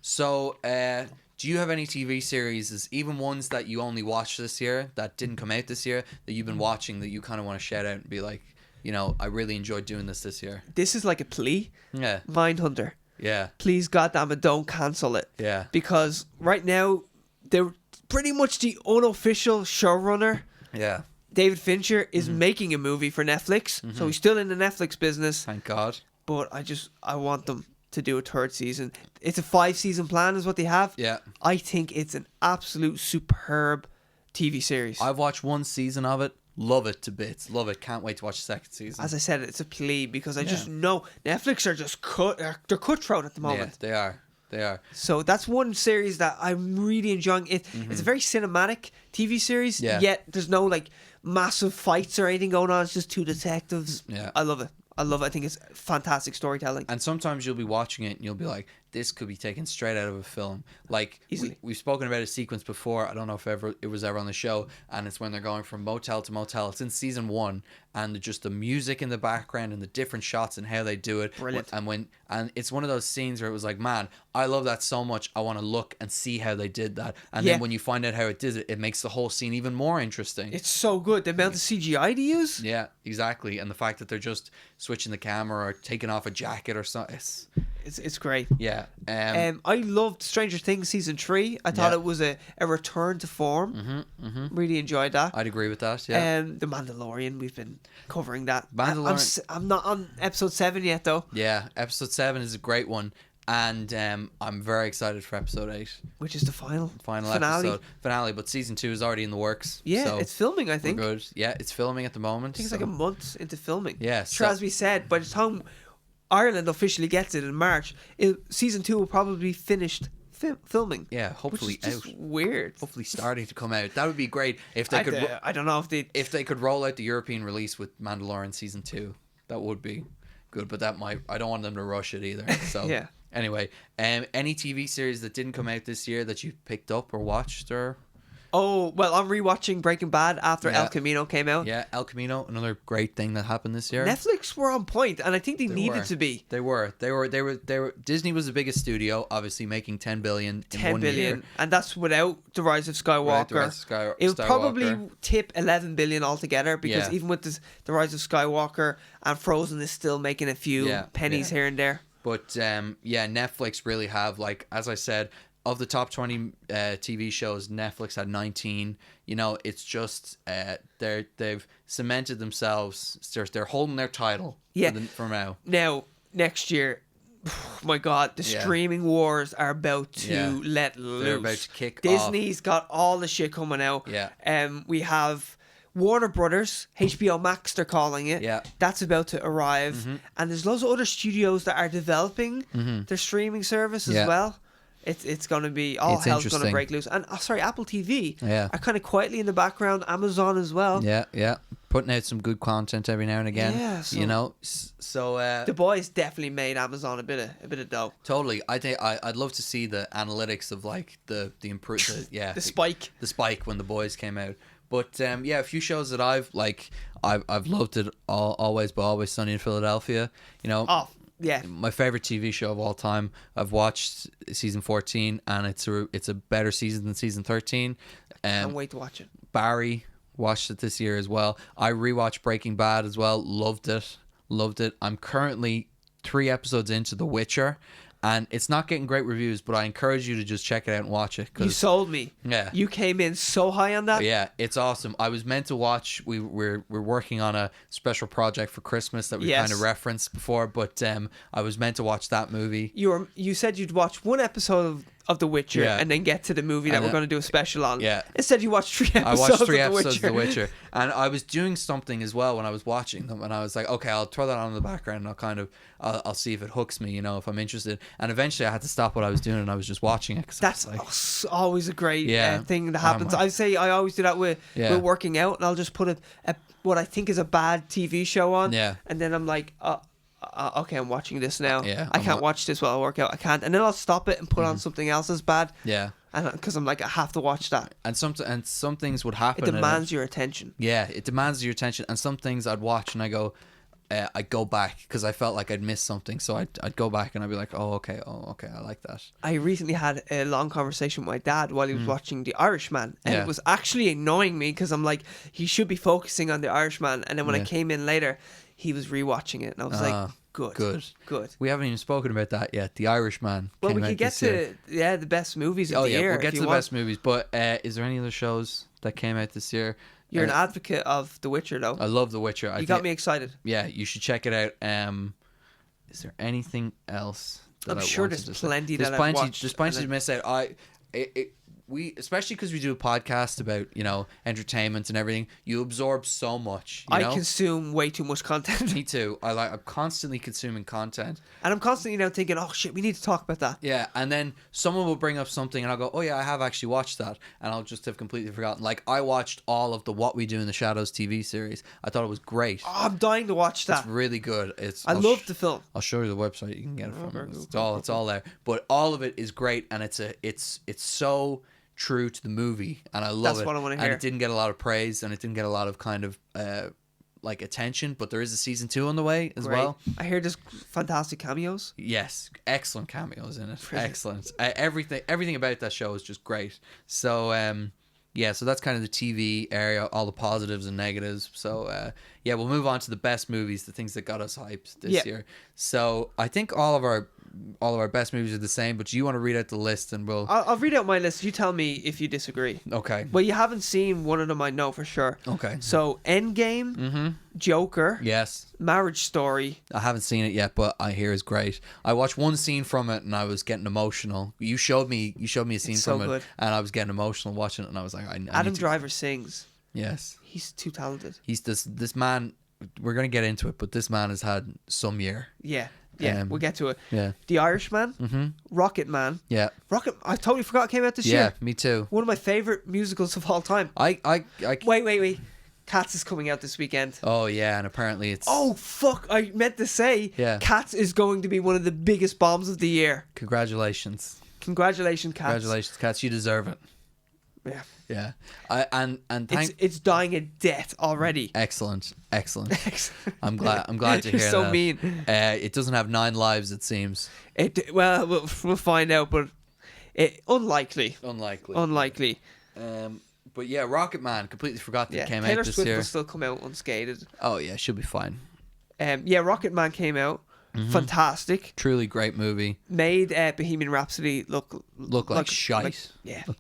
So, do you have any TV series, even ones that you only watched this year, that didn't come out this year, that you've been watching that you kind of want to shout out and be like, I really enjoyed doing this year? This is like a plea. Yeah. Mindhunter. Yeah. Please, goddammit, don't cancel it. Yeah. Because right now, they're pretty much the unofficial showrunner. Yeah. David Fincher is making a movie for Netflix, so he's still in the Netflix business. Thank God. But I want them to do a third season. It's a 5-season plan is what they have. Yeah. I think it's an absolute superb TV series. I've watched one season of it. Love it to bits. Love it. Can't wait to watch the second season. As I said, it's a plea because I just know Netflix are just they're cutthroat at the moment. Yeah, they are. So that's one series that I'm really enjoying. It's a very cinematic TV series, yet there's no like massive fights or anything going on. It's just two detectives. Yeah. I love it. I think it's fantastic storytelling. And sometimes you'll be watching it and you'll be like, this could be taken straight out of a film. Like Easily. we've spoken about a sequence before. I don't know if it was ever on the show, and it's when they're going from motel to motel. It's in season 1, and just the music in the background and the different shots and how they do it. Brilliant. And it's one of those scenes where it was like, man, I love that so much. I want to look and see how they did that. And Yeah. then when you find out how it did it, it makes the whole scene even more interesting. It's so good. The amount of CGI to use. Yeah, exactly. And the fact that they're just switching the camera or taking off a jacket or something. It's great. Yeah. I loved Stranger Things season 3. I thought Yeah. it was a return to form. Really enjoyed that. I'd agree with that. Yeah. The Mandalorian, we've been covering that. Mandalorian. I'm not on episode 7 yet though, Yeah. Episode 7 is a great one. And I'm very excited for episode 8. which is the final Episode. Finale. But season 2 is already in the works. Yeah, so it's filming, I we're think. good. Yeah, it's filming at the moment. I think it's so- like a month into filming. Yeah, Sure, so- as we said, by the time Ireland officially gets it in March, season 2 will probably be finished filming. Yeah, hopefully which is just out. weird. Hopefully starting to come out. That would be great if they could. I don't know if they If they could roll out the European release with Mandalorian season 2, that would be good. But I don't want them to rush it either. So Yeah. Anyway, any TV series that didn't come out this year that you picked up or watched or? Oh, well, I'm rewatching Breaking Bad after Yeah. El Camino came out. Yeah, El Camino, another great thing that happened this year. Netflix were on point, and I think they needed were. to be. They were. Disney was the biggest studio, obviously making 10 billion in 10 1 billion, year. and that's without The Rise of Skywalker. Right, The Rise of It would probably Skywalker. tip 11 billion altogether, because Yeah. even with The Rise of Skywalker and Frozen is still making a few Yeah, pennies yeah. here and there. But yeah, Netflix really have, like, as I said, of the top 20 TV shows, Netflix had 19. You know, it's just they've cemented themselves. They're holding their title. Yeah. For now. Now, next year, my God, the Yeah. streaming wars are about to Yeah. let loose. They're about to kick off. Disney's got all the shit coming out. Yeah. We have Warner Brothers, HBO Max, they're calling it. Yeah. That's about to arrive. And there's loads of other studios that are developing Mm-hmm. their streaming service as Yeah. well. It's going to be, all It's hell's going to interesting. break loose. And, Apple TV Yeah. are kind of quietly in the background. Amazon as well. Yeah. Putting out some good content every now and again. Yeah, so- you know, so The Boys definitely made Amazon a bit of dough. totally. I think I'd love to see the analytics of, like, the improvement. Yeah. The spike. The spike when The Boys came out. But yeah, a few shows that I've loved it always, but Always Sunny in Philadelphia. You know, Oh, yeah. my favorite TV show of all time. I've watched season 14, and it's a better season than season 13. Can't wait to watch it. Barry, watched it this year as well. I rewatched Breaking Bad as well. Loved it. I'm currently 3 episodes into The Witcher, and it's not getting great reviews, but I encourage you to just check it out and watch it. You sold me. Yeah. You came in so high on that. Yeah, it's awesome. I was meant to watch. We're working on a special project for Christmas that we Yes. kind of referenced before, but I was meant to watch that movie. You said you'd watch one episode of The Witcher Yeah. and then get to the movie that And we're then- going to do a special on. Yeah. Instead, you watched 3 I episodes. watched 3 of episodes of The Witcher. Witcher, and I was doing something as well when I was watching them, and I was like, okay, I'll throw that on in the background, and I'll kind of, I'll see if it hooks me, you know, if I'm interested. And eventually, I had to stop what I was doing, and I was just watching it. 'Cause I That's was like, always a great Yeah. thing that happens. Um, I always do that with working out, and I'll just put a what I think is a bad TV show on, Yeah. and then I'm like, okay, I'm watching this now. Yeah, I I'm can't watch this while I work out. I can't, and then I'll stop it and put on something else as bad. yeah. And because I'm like, I have to watch that. And some things would happen. It and demands your attention. Yeah, it demands your attention. And some things I'd watch and I go back because I felt like I'd missed something. So I'd go back and I'd be like, oh, okay, I like that. I recently had a long conversation with my dad while he was watching The Irishman, and Yeah. it was actually annoying me because I'm like, he should be focusing on The Irishman. And then when I Yeah. came in later, he was rewatching it, and I was like, good. We haven't even spoken about that yet. The Irishman. Well, came we out could get this year. to the best movies of Oh the yeah, year. we'll get if to you the want. best movies. But is there any other shows that came out this year? You're an advocate of The Witcher, though. I love The Witcher. You got me excited. Yeah, you should check it out. Is there anything else? That I'm I sure wanted there's to say? plenty There's that I've plenty. watched There's plenty and to miss out. especially because we do a podcast about, entertainment and everything, you absorb so much. I consume way too much content. Me too. I'm constantly consuming content. And I'm constantly now thinking, oh shit, we need to talk about that. Yeah, and then someone will bring up something and I'll go, oh yeah, I have actually watched that. And I'll just have completely forgotten. Like, I watched all of the What We Do in the Shadows TV series. I thought it was great. Oh, I'm dying to watch that. It's really good. I love the film. I'll show you the website you can get it from. It's all there. But all of it is great, and it's so true to the movie, and I love it. That's what I want to hear. And it didn't get a lot of praise, and it didn't get a lot of kind of attention, but there is a season 2 on the way as well. I hear there's fantastic cameos. Yes, excellent cameos in it. Brilliant. Excellent. Everything about that show is just great. So so that's kind of the TV area, all the positives and negatives. So we'll move on to the best movies, the things that got us hyped this year. So I think all of our best movies are the same, but you want to read out the list and I'll read out my list. You tell me if you disagree. Okay. Well, you haven't seen one of them, I know for sure. Okay. So Endgame, Joker, yes, Marriage Story. I haven't seen it yet, but I hear it's great. I watched one scene from it and I was getting emotional. You showed me a scene from it, and I was getting emotional watching it, and I was like, Adam Driver sings. Yes. He's too talented. He's this man. We're gonna get into it, but this man has had some year. Yeah, we'll get to it. Yeah. The Irishman, Rocket Man. Yeah. I totally forgot it came out this year. Yeah, me too. One of my favorite musicals of all time. Wait. Cats is coming out this weekend. Oh yeah, and apparently it's. Oh fuck! I meant to say. Cats is going to be one of the biggest bombs of the year. Congratulations, Cats. Congratulations, Cats. You deserve it. Yeah. Yeah. It's dying a death already. Excellent. I'm glad to hear that. So mean. It doesn't have 9 lives, it seems. We'll find out, but unlikely. But yeah, Rocket Man, completely forgot that it came out this Taylor Swift year. will still come out unscathed. Oh yeah, she'll be fine. Rocket Man came out. Fantastic. Truly great movie. Made Bohemian Rhapsody look like shite.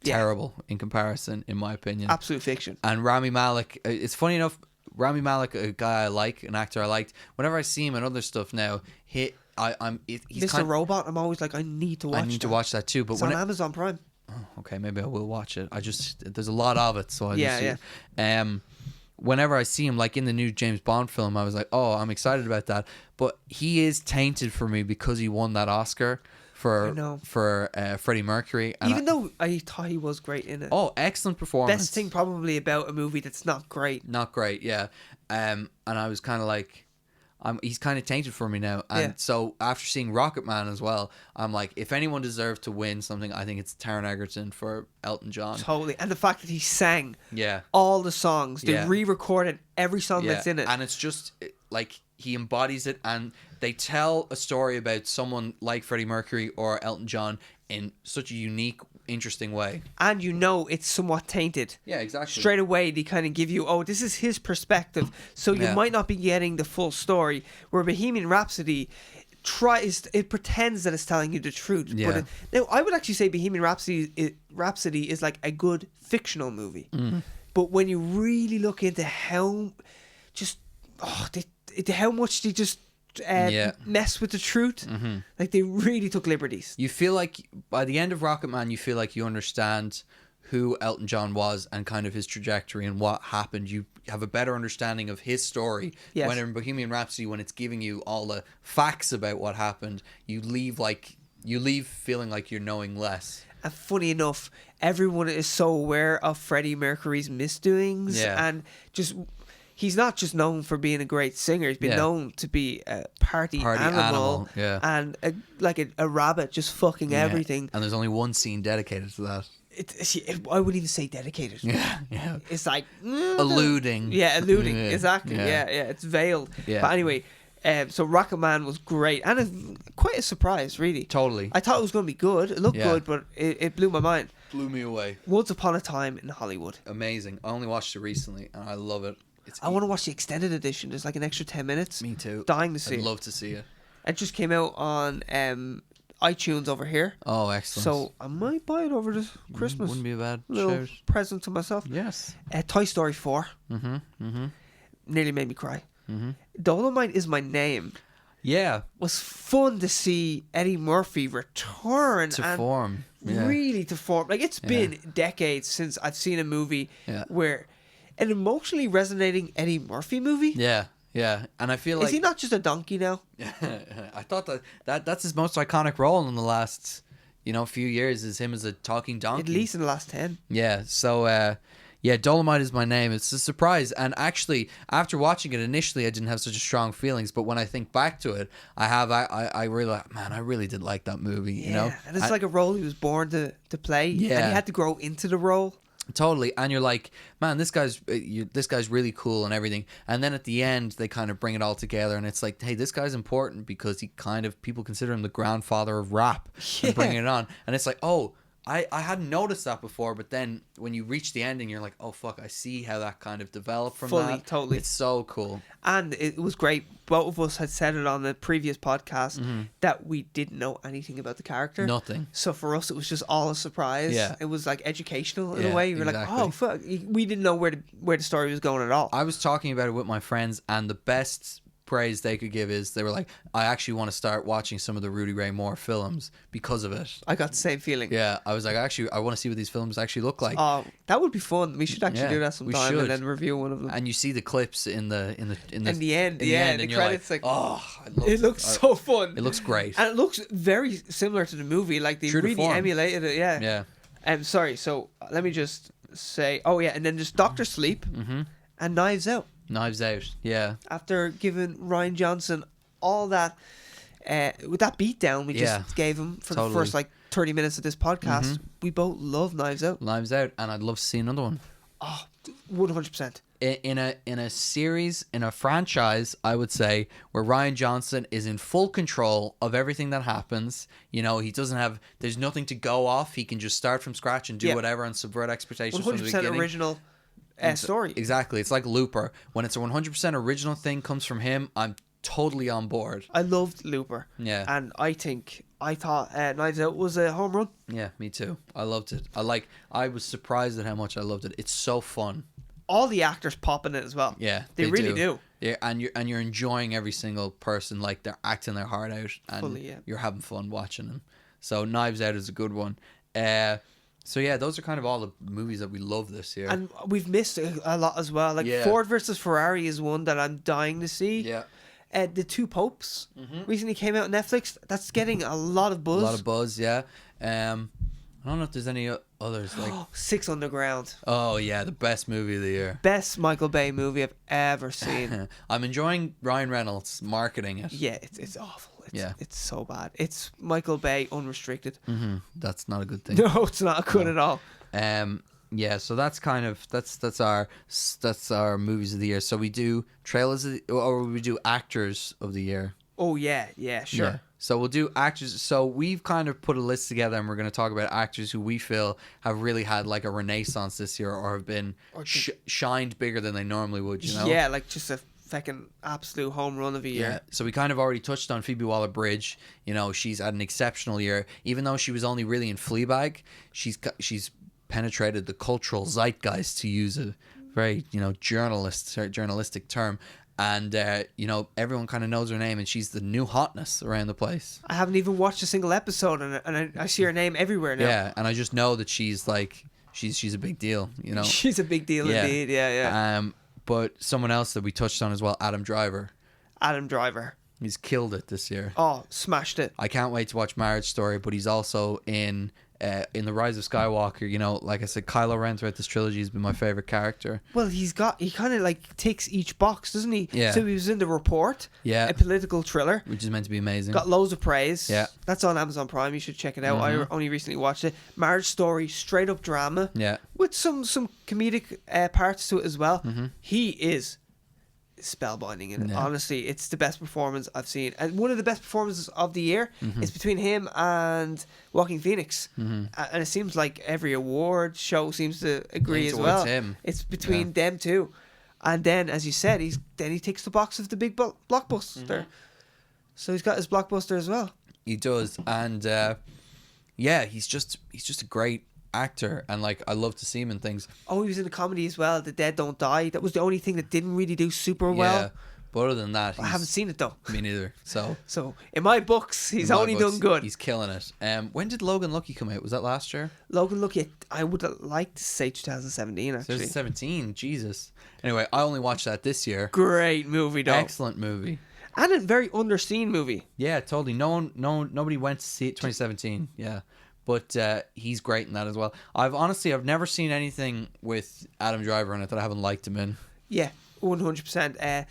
Terrible in comparison, in my opinion. Absolute fiction. And Rami Malek, it's funny enough, Rami Malek, a guy I like, an actor I liked. Whenever I see him in other stuff now, he's Mr. Robot. I'm always like, I need to watch that too. But it's on Amazon Prime. Oh, okay, maybe I will watch it. There's a lot of it, so whenever I see him, like in the new James Bond film, I was like, oh, I'm excited about that. But he is tainted for me because he won that Oscar for Freddie Mercury. And even though I thought he was great in it. Oh, excellent performance. Best thing probably about a movie that's not great. Not great, yeah. And I was kind of like, he's kind of tainted for me now. And so after seeing Rocket Man as well, I'm like, if anyone deserved to win something, I think it's Taron Egerton for Elton John. Totally. And the fact that he sang Yeah. all the songs. They re-recorded every song that's in it. And it's just like he embodies it, and they tell a story about someone like Freddie Mercury or Elton John in such a unique, interesting way. And it's somewhat tainted. Yeah, exactly. Straight away, they kind of give you, this is his perspective. So you might not be getting the full story. Where Bohemian Rhapsody it pretends that it's telling you the truth. Yeah. But now, I would actually say Bohemian Rhapsody is like a good fictional movie. But when you really look into how much they just mess with the truth, like they really took liberties. You feel like by the end of Rocket Man, you feel like you understand who Elton John was and kind of his trajectory and what happened. You have a better understanding of his story. Yes. When in Bohemian Rhapsody, when it's giving you all the facts about what happened, you leave feeling like you're knowing less. And funny enough, everyone is so aware of Freddie Mercury's misdoings, and just he's not just known for being a great singer. He's been known to be a party animal. And a rabbit just fucking everything. And there's only one scene dedicated to that. I wouldn't even say dedicated. Yeah. It's like alluding. Alluding. Exactly. Yeah. It's veiled. Yeah. But anyway, so Rocket Man was great, and quite a surprise, really. Totally. I thought it was going to be good. It looked good, but it blew my mind. Blew me away. Once Upon a Time in Hollywood. Amazing. I only watched it recently, and I love it. I want to watch the extended edition. There's like an extra 10 minutes. Me too. Dying to see it. I'd love to see it. It just came out on iTunes over here. Oh, excellent. So I might buy it over this Christmas. Wouldn't be a bad little present to myself. Yes. Toy Story 4. Nearly made me cry. Dolomite Is My Name. Yeah. Was fun to see Eddie Murphy return to form. really to form. Like, it's been decades since I've seen a movie where an emotionally resonating Eddie Murphy movie. Yeah, yeah. And I feel like... Is he not just a donkey now? I thought that's his most iconic role in the last, few years, is him as a talking donkey. At least in the last 10. Yeah, so... yeah, Dolomite is my name. It's a surprise. And actually, after watching it, initially I didn't have such strong feelings. But when I think back to it, I really, man, I really did like that movie, you know? And it's like a role he was born to play. Yeah. And he had to grow into the role. Totally. And you're like, man, this guy's really cool and everything. And then at the end, they kind of bring it all together. And it's like, hey, this guy's important because people consider him the grandfather of rap and bringing it on. And it's like, oh, I hadn't noticed that before, but then when you reach the ending, you're like, oh, fuck, I see how that kind of developed from that. Totally. It's so cool. And it was great. Both of us had said it on the previous podcast that we didn't know anything about the character. Nothing. So for us, it was just all a surprise. Yeah. It was like educational in a way. You were like, oh, fuck. We didn't know where the story was going at all. I was talking about it with my friends, and the best praise they could give is they were like, I actually want to start watching some of the Rudy Ray Moore films because of it. I got the same feeling. Yeah, I was like, I want to see what these films actually look like. Oh, that would be fun. We should actually do that sometime and then review one of them. And you see the clips in the end, the credits, like, oh, it looks so fun. It looks great, and it looks very similar to the movie. Like they really emulated it. Yeah. Sorry. So let me just say, and then there's Doctor Sleep and Knives Out. Knives Out, yeah. After giving Rian Johnson all that, with that beatdown we just gave him for the first 30 minutes of this podcast, we both love Knives Out. Knives Out, and I'd love to see another one. Oh, 100%. In a series, in a franchise, I would say, where Rian Johnson is in full control of everything that happens. He doesn't have, there's nothing to go off. He can just start from scratch and do whatever and subvert expectations from the beginning. 100% original. Story. Exactly. It's like Looper. When it's a 100% original thing comes from him, I'm totally on board. I loved Looper. Yeah. And I thought Knives Out was a home run. Yeah, me too. I loved it. I was surprised at how much I loved it. It's so fun. All the actors pop in it as well. Yeah, they really do. Yeah, and you're enjoying every single person, like they're acting their heart out, and you're having fun watching them. So Knives Out is a good one. So yeah, those are kind of all the movies that we love this year. And we've missed a lot as well. Like Ford versus Ferrari is one that I'm dying to see. Yeah. The Two Popes recently came out on Netflix. That's getting a lot of buzz. A lot of buzz, yeah. I don't know if there's any others like Six Underground. Oh yeah, the best movie of the year. Best Michael Bay movie I've ever seen. I'm enjoying Ryan Reynolds marketing it. Yeah, it's awful. It's so bad. It's Michael Bay unrestricted. That's not a good thing. No, it's not good at all. Yeah, so that's kind of that's our movies of the year. So we do trailers or we do actors of the year. Oh yeah, sure. Yeah. So we'll do actors. So we've kind of put a list together, and we're going to talk about actors who we feel have really had like a renaissance this year, or have been shined bigger than they normally would. Yeah, like just a fucking absolute home run of a year. Yeah. So we kind of already touched on Phoebe Waller-Bridge. She's had an exceptional year, even though she was only really in Fleabag. She's penetrated the cultural zeitgeist, to use a very journalistic term. And, everyone kind of knows her name, and she's the new hotness around the place. I haven't even watched a single episode, and I see her name everywhere now. Yeah, and I just know that she's a big deal, She's a big deal indeed, yeah. But someone else that we touched on as well, Adam Driver. He's killed it this year. Oh, smashed it. I can't wait to watch Marriage Story, but he's also in the Rise of Skywalker. Like I said, Kylo Ren throughout this trilogy has been my favorite character. Well, he kind of like ticks each box, doesn't he? Yeah. So he was in The Report, a political thriller, which is meant to be amazing. Got loads of praise. Yeah. That's on Amazon Prime. You should check it out. I only recently watched it. Marriage Story, straight up drama. Yeah. With some comedic parts to it as well. He is spellbinding in it. Honestly, it's the best performance I've seen, and one of the best performances of the year is between him and Joaquin Phoenix, and it seems like every award show seems to agree as well. It's between them two, and then as you said, he ticks the box of the big blockbuster, so he's got his blockbuster as well. He does, and he's just a great actor, and like I love to see him in things. Oh, he was in a comedy as well, The Dead Don't Die. That was the only thing that didn't really do super well. But other than that, I haven't seen it though. Me neither. So in my books, he's only done good. He's killing it. When did Logan Lucky come out? Was that last year? Logan Lucky, I would like to say 2017 actually. 2017, Jesus. Anyway, I only watched that this year. Great movie though. Excellent movie. And a very underseen movie. Yeah, totally. Nobody went to see it 2017. Yeah. But he's great in that as well. I've never seen anything with Adam Driver in it that I haven't liked him in. Yeah, 100%.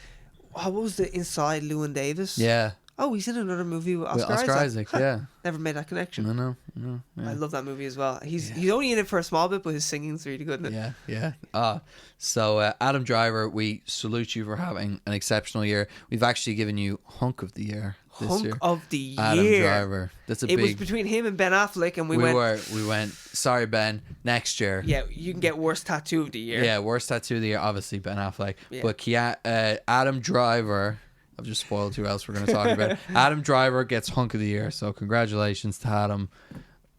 What was the Inside Llewyn Davis? Yeah. Oh, he's in another movie with Oscar Isaac. Yeah. Never made that connection. No. Yeah. I love that movie as well. He's only in it for a small bit, but his singing's really good in it. Yeah. So Adam Driver, we salute you for having an exceptional year. We've actually given you Hunk of the Year this year. Hunk of the Year. Adam Driver. It was between him and Ben Affleck, and we went. Sorry, Ben. Next year. Yeah, you can get Worst Tattoo of the Year. Yeah, Worst Tattoo of the Year. Obviously Ben Affleck, but Adam Driver. I've just spoiled who else we're going to talk about. Adam Driver gets Hunk of the Year, so congratulations to Adam.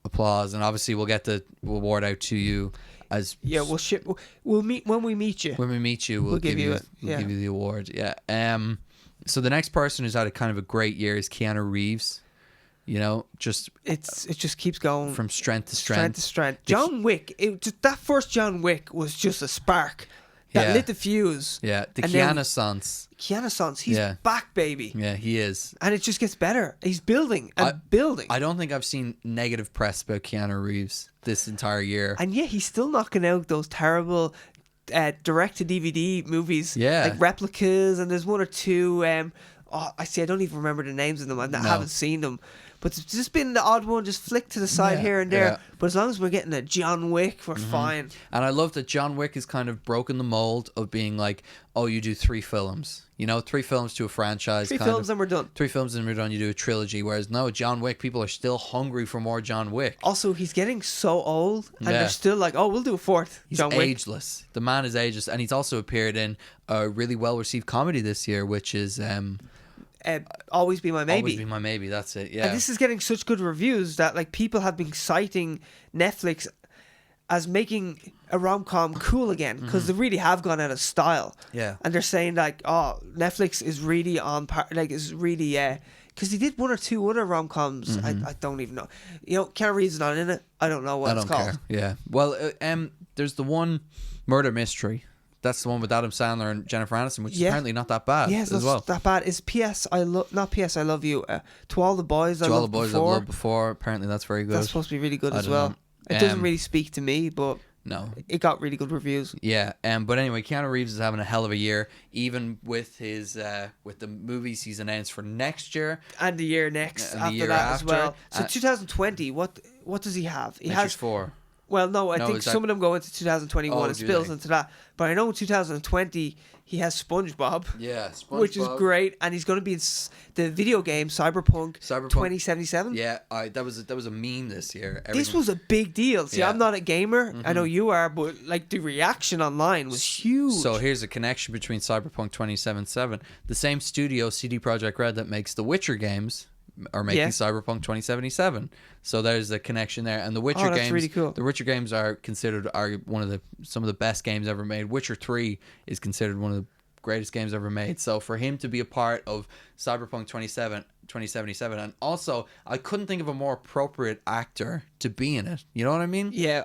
Applause, and obviously we'll get the award out to you as we'll meet when we meet you. When we meet you, we'll give you the award. Yeah. So the next person who's had a kind of a great year is Keanu Reeves. You know, it just keeps going from strength to strength. John Wick. That first John Wick was just a spark that lit the fuse. Yeah, the Keanu-sans. He's back, baby. Yeah, he is. And it just gets better. He's building and building. I don't think I've seen negative press about Keanu Reeves this entire year. And yet he's still knocking out those terrible direct-to-DVD movies. Yeah. Like Replicas, and there's one or two... I don't even remember the names of them. I haven't seen them. But it's just been the odd one, just flick to the side here and there. Yeah. But as long as we're getting a John Wick, we're fine. And I love that John Wick has kind of broken the mold of being like, oh, you do 3 films. You know, 3 films to a franchise. 3 films and we're done. 3 films and we're done. You do a trilogy. Whereas no, John Wick, people are still hungry for more John Wick. Also, he's getting so old, and they're still like, oh, we'll do a 4th. He's John Wick. ageless. The man is ageless. And he's also appeared in a really well-received comedy this year, which is... Always Be My Maybe. Always Be My Maybe, that's it, yeah. And this is getting such good reviews that like people have been citing Netflix as making a rom-com cool again, because they really have gone out of style. Yeah. And they're saying like, oh, Netflix is really because he did 1 or 2 other rom-coms. I don't even know. You know, Keanu Reeves is not in it. I don't know what it's called. Care. Yeah. Well, there's the one Murder Mystery. That's the one with Adam Sandler and Jennifer Aniston, which is apparently not that bad. Yes, it's not that bad. It's not P.S. I Love You. To All the Boys I Loved Before. Apparently that's very good. That's supposed to be really good as well. It doesn't really speak to me, but no, it got really good reviews. Yeah. But anyway, Keanu Reeves is having a hell of a year, even with his with the movies he's announced for next year and the year next after that as well. So 2020, what does he have? He has 4. Well, no, I think some of them go into 2021. It spills into that. But I know in 2020 he has SpongeBob. Yeah, SpongeBob. Which is great, and he's going to be in the video game Cyberpunk 2077. Yeah, that was a meme this year. This was a big deal. See, I'm not a gamer. I know you are, but like the reaction online was huge. So here's a connection between Cyberpunk 2077. The same studio, CD Projekt Red, that makes the Witcher games, are making Cyberpunk 2077. So there's a connection there. And the Witcher games, really cool. The Witcher games are considered some of the best games ever made. Witcher 3 is considered one of the greatest games ever made. So for him to be a part of Cyberpunk 2077, and also I couldn't think of a more appropriate actor to be in it. You know what I mean? Yeah.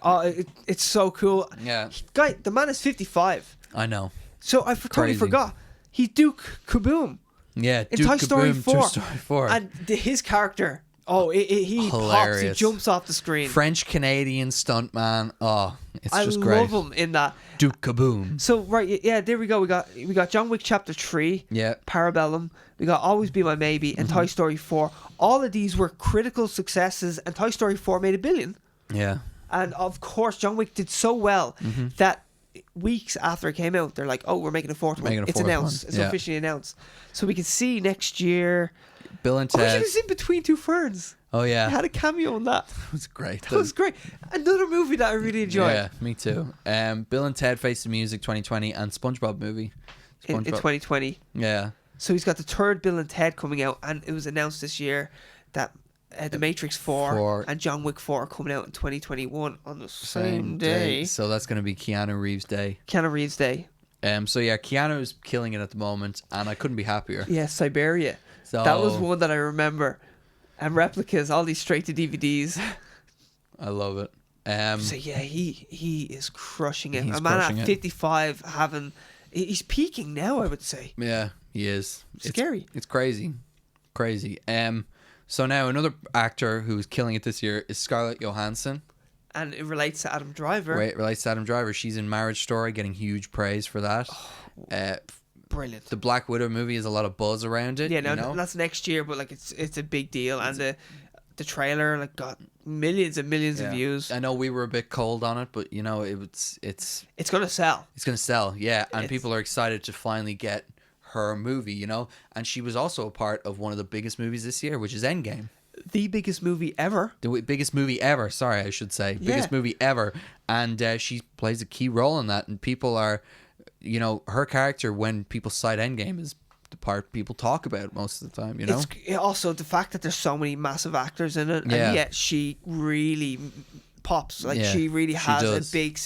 It's so cool. Yeah. Guy, the man is 55. I know. So I totally forgot. He's Duke Kaboom. Yeah, in Toy Story 4. Toy Story 4. And his character, he pops, he jumps off the screen. French-Canadian stuntman. Oh, it's just great. I love him in that. Duke Kaboom. So, right, yeah, there we go. We got John Wick Chapter 3, Parabellum. We got Always Be My Maybe, and Toy Story 4. All of these were critical successes, and Toy Story 4 made $1 billion. Yeah. And, of course, John Wick did so well that weeks after it came out, they're like, oh, we're making a 4th one. It's announced. It's officially announced. So we can see next year Bill and Ted. He was in Between Two Ferns. Oh yeah, he had a cameo in that. It was great. That was great. Another movie that I really enjoyed. Yeah, me too. Bill and Ted Face the Music 2020 and SpongeBob movie. In 2020. Yeah. So he's got the 3rd Bill and Ted coming out, and it was announced this year that The Matrix 4 and John Wick 4 are coming out in 2021 on the same day. So that's going to be Keanu Reeves Day. Keanu Reeves Day. So yeah, Keanu's killing it at the moment, and I couldn't be happier. Yeah, Siberia. So That was one that I remember. And replicas, all these straight to DVDs. I love it. So yeah, he is crushing it. He's A man crushing at it. 55 he's peaking now, I would say. Yeah, he is. Scary. It's crazy. So now another actor who's killing it this year is Scarlett Johansson. And it relates to Adam Driver. Right, relates to Adam Driver. She's in Marriage Story, getting huge praise for that. Brilliant. The Black Widow movie has a lot of buzz around it. Yeah, no, you know? that's next year, but like it's a big deal, and the trailer like got millions and millions of views. I know we were a bit cold on it, but you know it's gonna sell. It's gonna sell, yeah, and people are excited to finally get her movie, you know. And she was also a part of one of the biggest movies this year, which is Endgame. The biggest movie ever. The biggest movie ever. Sorry, I should say biggest movie ever, and she plays a key role in that. And people are, you know, her character when people cite Endgame is the part people talk about most of the time. You know, it's also the fact that there's so many massive actors in it, and yet she really pops. Like she really has a big.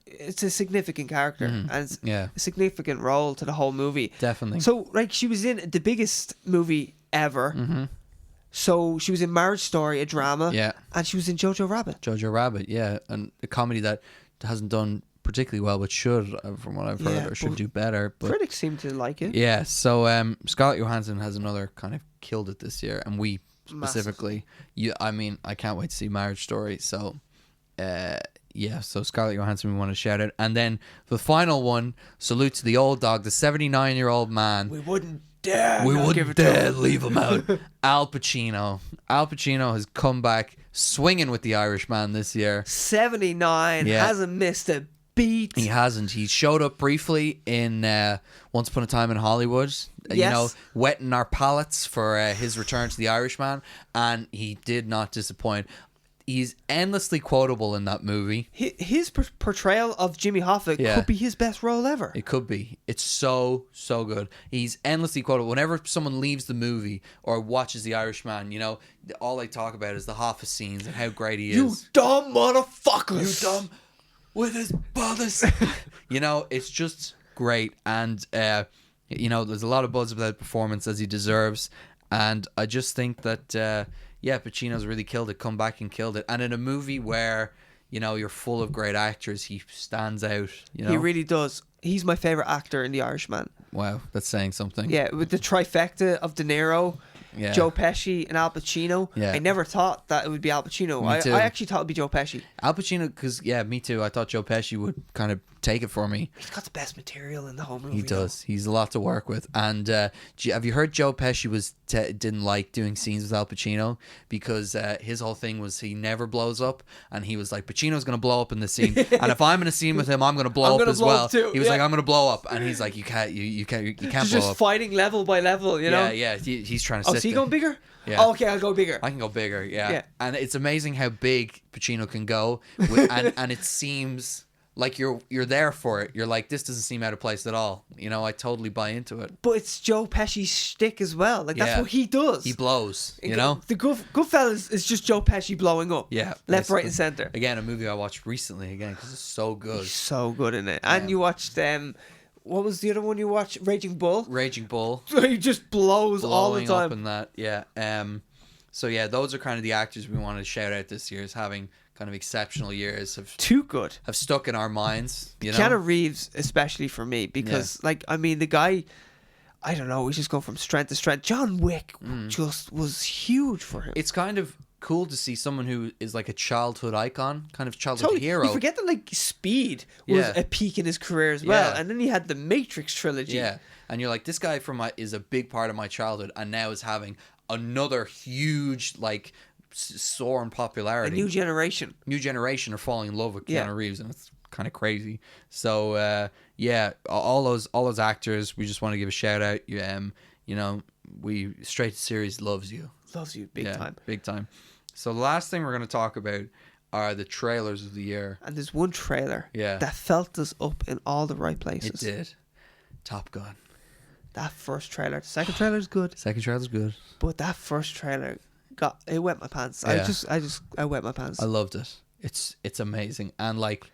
It's a significant character and it's a significant role to the whole movie. Definitely. So like she was in the biggest movie ever. Mm-hmm. So she was in Marriage Story, a drama. Yeah. And she was in Jojo Rabbit. Jojo Rabbit, yeah, and a comedy that hasn't done particularly well, but should, from what I've heard, or should do better. But critics seem to like it. yeah, so Scarlett Johansson has another kind of killed it this year, and we specifically, I can't wait to see Marriage Story. So, so Scarlett Johansson we want to shout out, and then the final one, salute to the old dog, the 79-year-old man. We wouldn't dare leave him out. Al Pacino. Al Pacino has come back swinging with The Irishman this year. 79, hasn't missed a beat. He hasn't. He showed up briefly in Once Upon a Time in Hollywood. You know, wetting our palates for his return to The Irishman, and he did not disappoint. He's endlessly quotable in that movie. His portrayal of Jimmy Hoffa could be his best role ever. It could be. It's so good. He's endlessly quotable. Whenever someone leaves the movie or watches The Irishman, you know, all they talk about is the Hoffa scenes and how great he is. You dumb motherfuckers. You dumb with his brothers. You know, it's just great. And, you know, there's a lot of buzz about the performance as he deserves. And I just think that... Pacino's really killed it, come back and killed it. And in a movie where, you know, you're full of great actors, he stands out, you know. He really does. He's my favourite actor in The Irishman. Wow, that's saying something. Yeah, with the trifecta of De Niro, Joe Pesci and Al Pacino. I never thought that it would be Al Pacino. I actually thought it would be Joe Pesci. Al Pacino, because, me too. I thought Joe Pesci would kind of take it for me. He's got the best material in the whole movie. He does. He's a lot to work with. And have you heard Joe Pesci didn't like doing scenes with Al Pacino because his whole thing was he never blows up, and he was like, Pacino's going to blow up in this scene, and if I'm in a scene with him, I'm going to blow up as well. He was like, I'm going to blow up, and he's like, you can't blow just up. Fighting level by level, you know. Yeah. He's trying to. Oh, is he going bigger? Yeah. Oh, okay, I'll go bigger. I can go bigger. Yeah. And it's amazing how big Pacino can go, and it seems like you're there for it. You're like, this doesn't seem out of place at all. You know, I totally buy into it. But it's Joe Pesci's shtick as well. Like that's what he does. He blows. You know, the Goodfellas is just Joe Pesci blowing up. Yeah, left, right, and center. Again, a movie I watched recently again because it's so good. He's so good in it. And you watched what was the other one you watched? Raging Bull. He just blows all the time. Up in that, yeah. So yeah, those are kind of the actors we wanted to shout out this year as having kind of exceptional years. Too good. Have stuck in our minds. You know, Keanu Reeves, especially for me, because the guy, I don't know, he's just going from strength to strength. John Wick just was huge for him. It's kind of cool to see someone who is like a childhood icon, kind of childhood hero. You forget that like Speed was a peak in his career as well, and then he had the Matrix trilogy. Yeah, and you're like, this guy is a big part of my childhood, and now is having another huge like soar in popularity. A new generation are falling in love with Keanu Reeves, and it's kind of crazy. So all those actors, we just want to give a shout out. You know, Straight to Series loves you big time. So the last thing we're going to talk about are the trailers of the year. And there's one trailer that felt us up in all the right places. It did. Top Gun. That first trailer. The second trailer is good. But that first trailer it wet my pants. Yeah. I wet my pants. I loved it. It's amazing. And like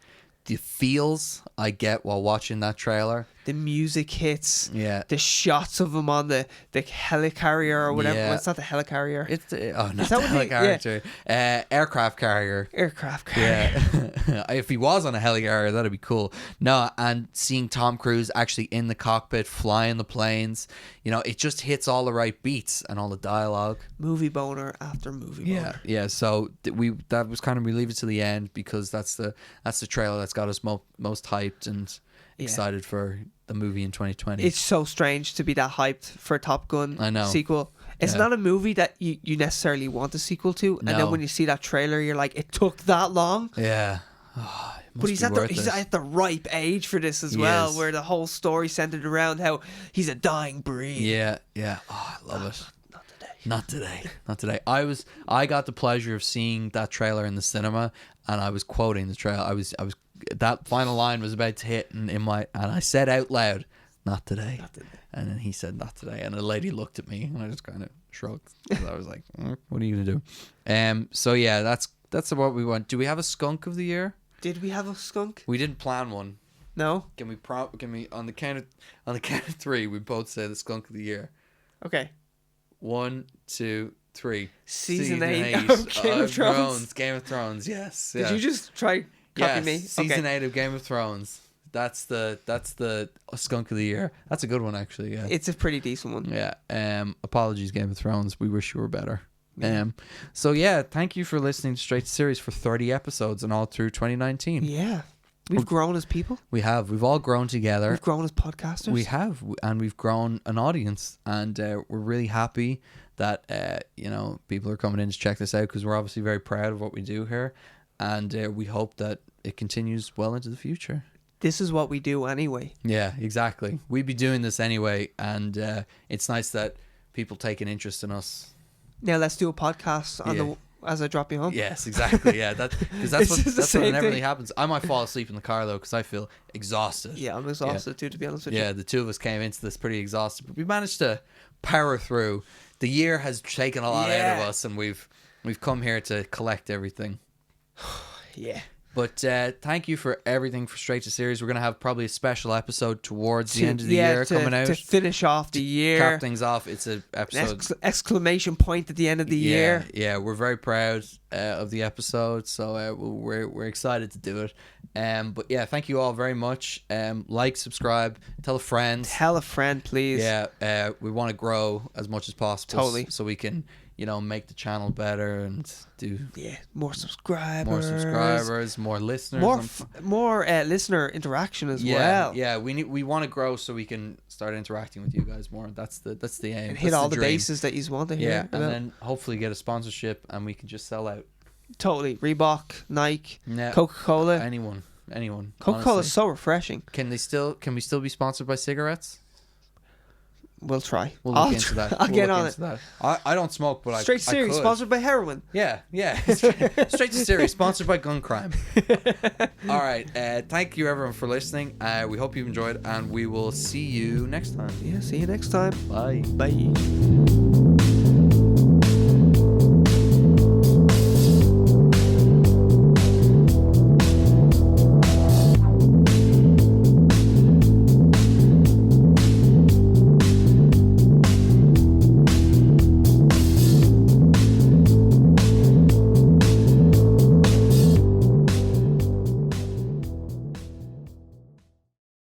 feels I get while watching that trailer. The music hits. Yeah. The shots of him on the helicarrier or whatever. Yeah. Well, it's not the helicarrier. It's the, oh, not Is that the what helicarrier. Aircraft carrier. Aircraft carrier. Yeah. If he was on a helicarrier, that'd be cool. No, and seeing Tom Cruise actually in the cockpit, flying the planes, you know, it just hits all the right beats and all the dialogue. Movie boner after movie boner. Yeah. So that was kind of, we leave it to the end because that's the trailer that's got us most hyped and excited for the movie in 2020. It's so strange to be that hyped for a Top Gun sequel. It's not a movie that you necessarily want a sequel to, and then when you see that trailer, you're like, it took that long. Yeah. But he's at the ripe age for this as well, where the whole story centered around how he's a dying breed. Yeah. Oh, I love it. Not today. I got the pleasure of seeing that trailer in the cinema, and I was quoting the trailer. I was that final line was about to hit, and I said out loud, "Not today." And then he said, "Not today." And a lady looked at me, and I just kind of shrugged. I was like, "What are you gonna do?" So yeah, that's what we want. Do we have a skunk of the year? Did we have a skunk? We didn't plan one. No. Can we on the count of 3? We both say the skunk of the year. Okay. 1, 2, 3. Season 8 of Game of Thrones. Game of Thrones. Yes. Did you just try copy me? Season 8 of Game of Thrones. That's the skunk of the year. That's a good one, actually. Yeah. It's a pretty decent one. Yeah. Apologies, Game of Thrones. We wish you were better. So yeah, thank you for listening to Straight to Series for 30 episodes and all through 2019. Yeah. We've grown as people. We have. We've all grown together. We've grown as podcasters. We have, and we've grown an audience, and we're really happy that people are coming in to check this out, because we're obviously very proud of what we do here, and we hope that it continues well into the future. This is what we do anyway. Yeah, exactly. We'd be doing this anyway, and it's nice that people take an interest in us. Now let's do a podcast as I drop you home. Yes, exactly. Yeah, that's what inevitably happens. I might fall asleep in the car though, because I feel exhausted. Yeah, I'm exhausted too, to be honest with you. Yeah, the two of us came into this pretty exhausted, but we managed to power through. The year has taken a lot out of us, and we've come here to collect everything. Yeah. But thank you for everything for Straight to Series. We're going to have probably a special episode towards the end of the year coming out. To finish off the year. Cap things off. It's an episode. Exclamation point at the end of the year. Yeah, we're very proud of the episode. So we're excited to do it. But yeah, thank you all very much. Like, subscribe, tell a friend. Tell a friend, please. Yeah, we want to grow as much as possible. Totally. So we can, make the channel better and do more subscribers, more listeners, more listener interaction as well. Yeah, we want to grow so we can start interacting with you guys more. That's the aim. And hit all the bases that you want to hear. Yeah, and then hopefully get a sponsorship, and we can just sell out. Totally. Reebok, Nike, Coca-Cola, anyone. Coca-Cola is so refreshing. Can we still be sponsored by cigarettes? We'll try. We'll look into that. I'll get on it. I don't smoke, but Straight to Series, sponsored by heroin. Yeah. Straight to Series, sponsored by gun crime. All right. Thank you, everyone, for listening. We hope you've enjoyed, and we will see you next time. Yeah, see you next time. Bye. Bye.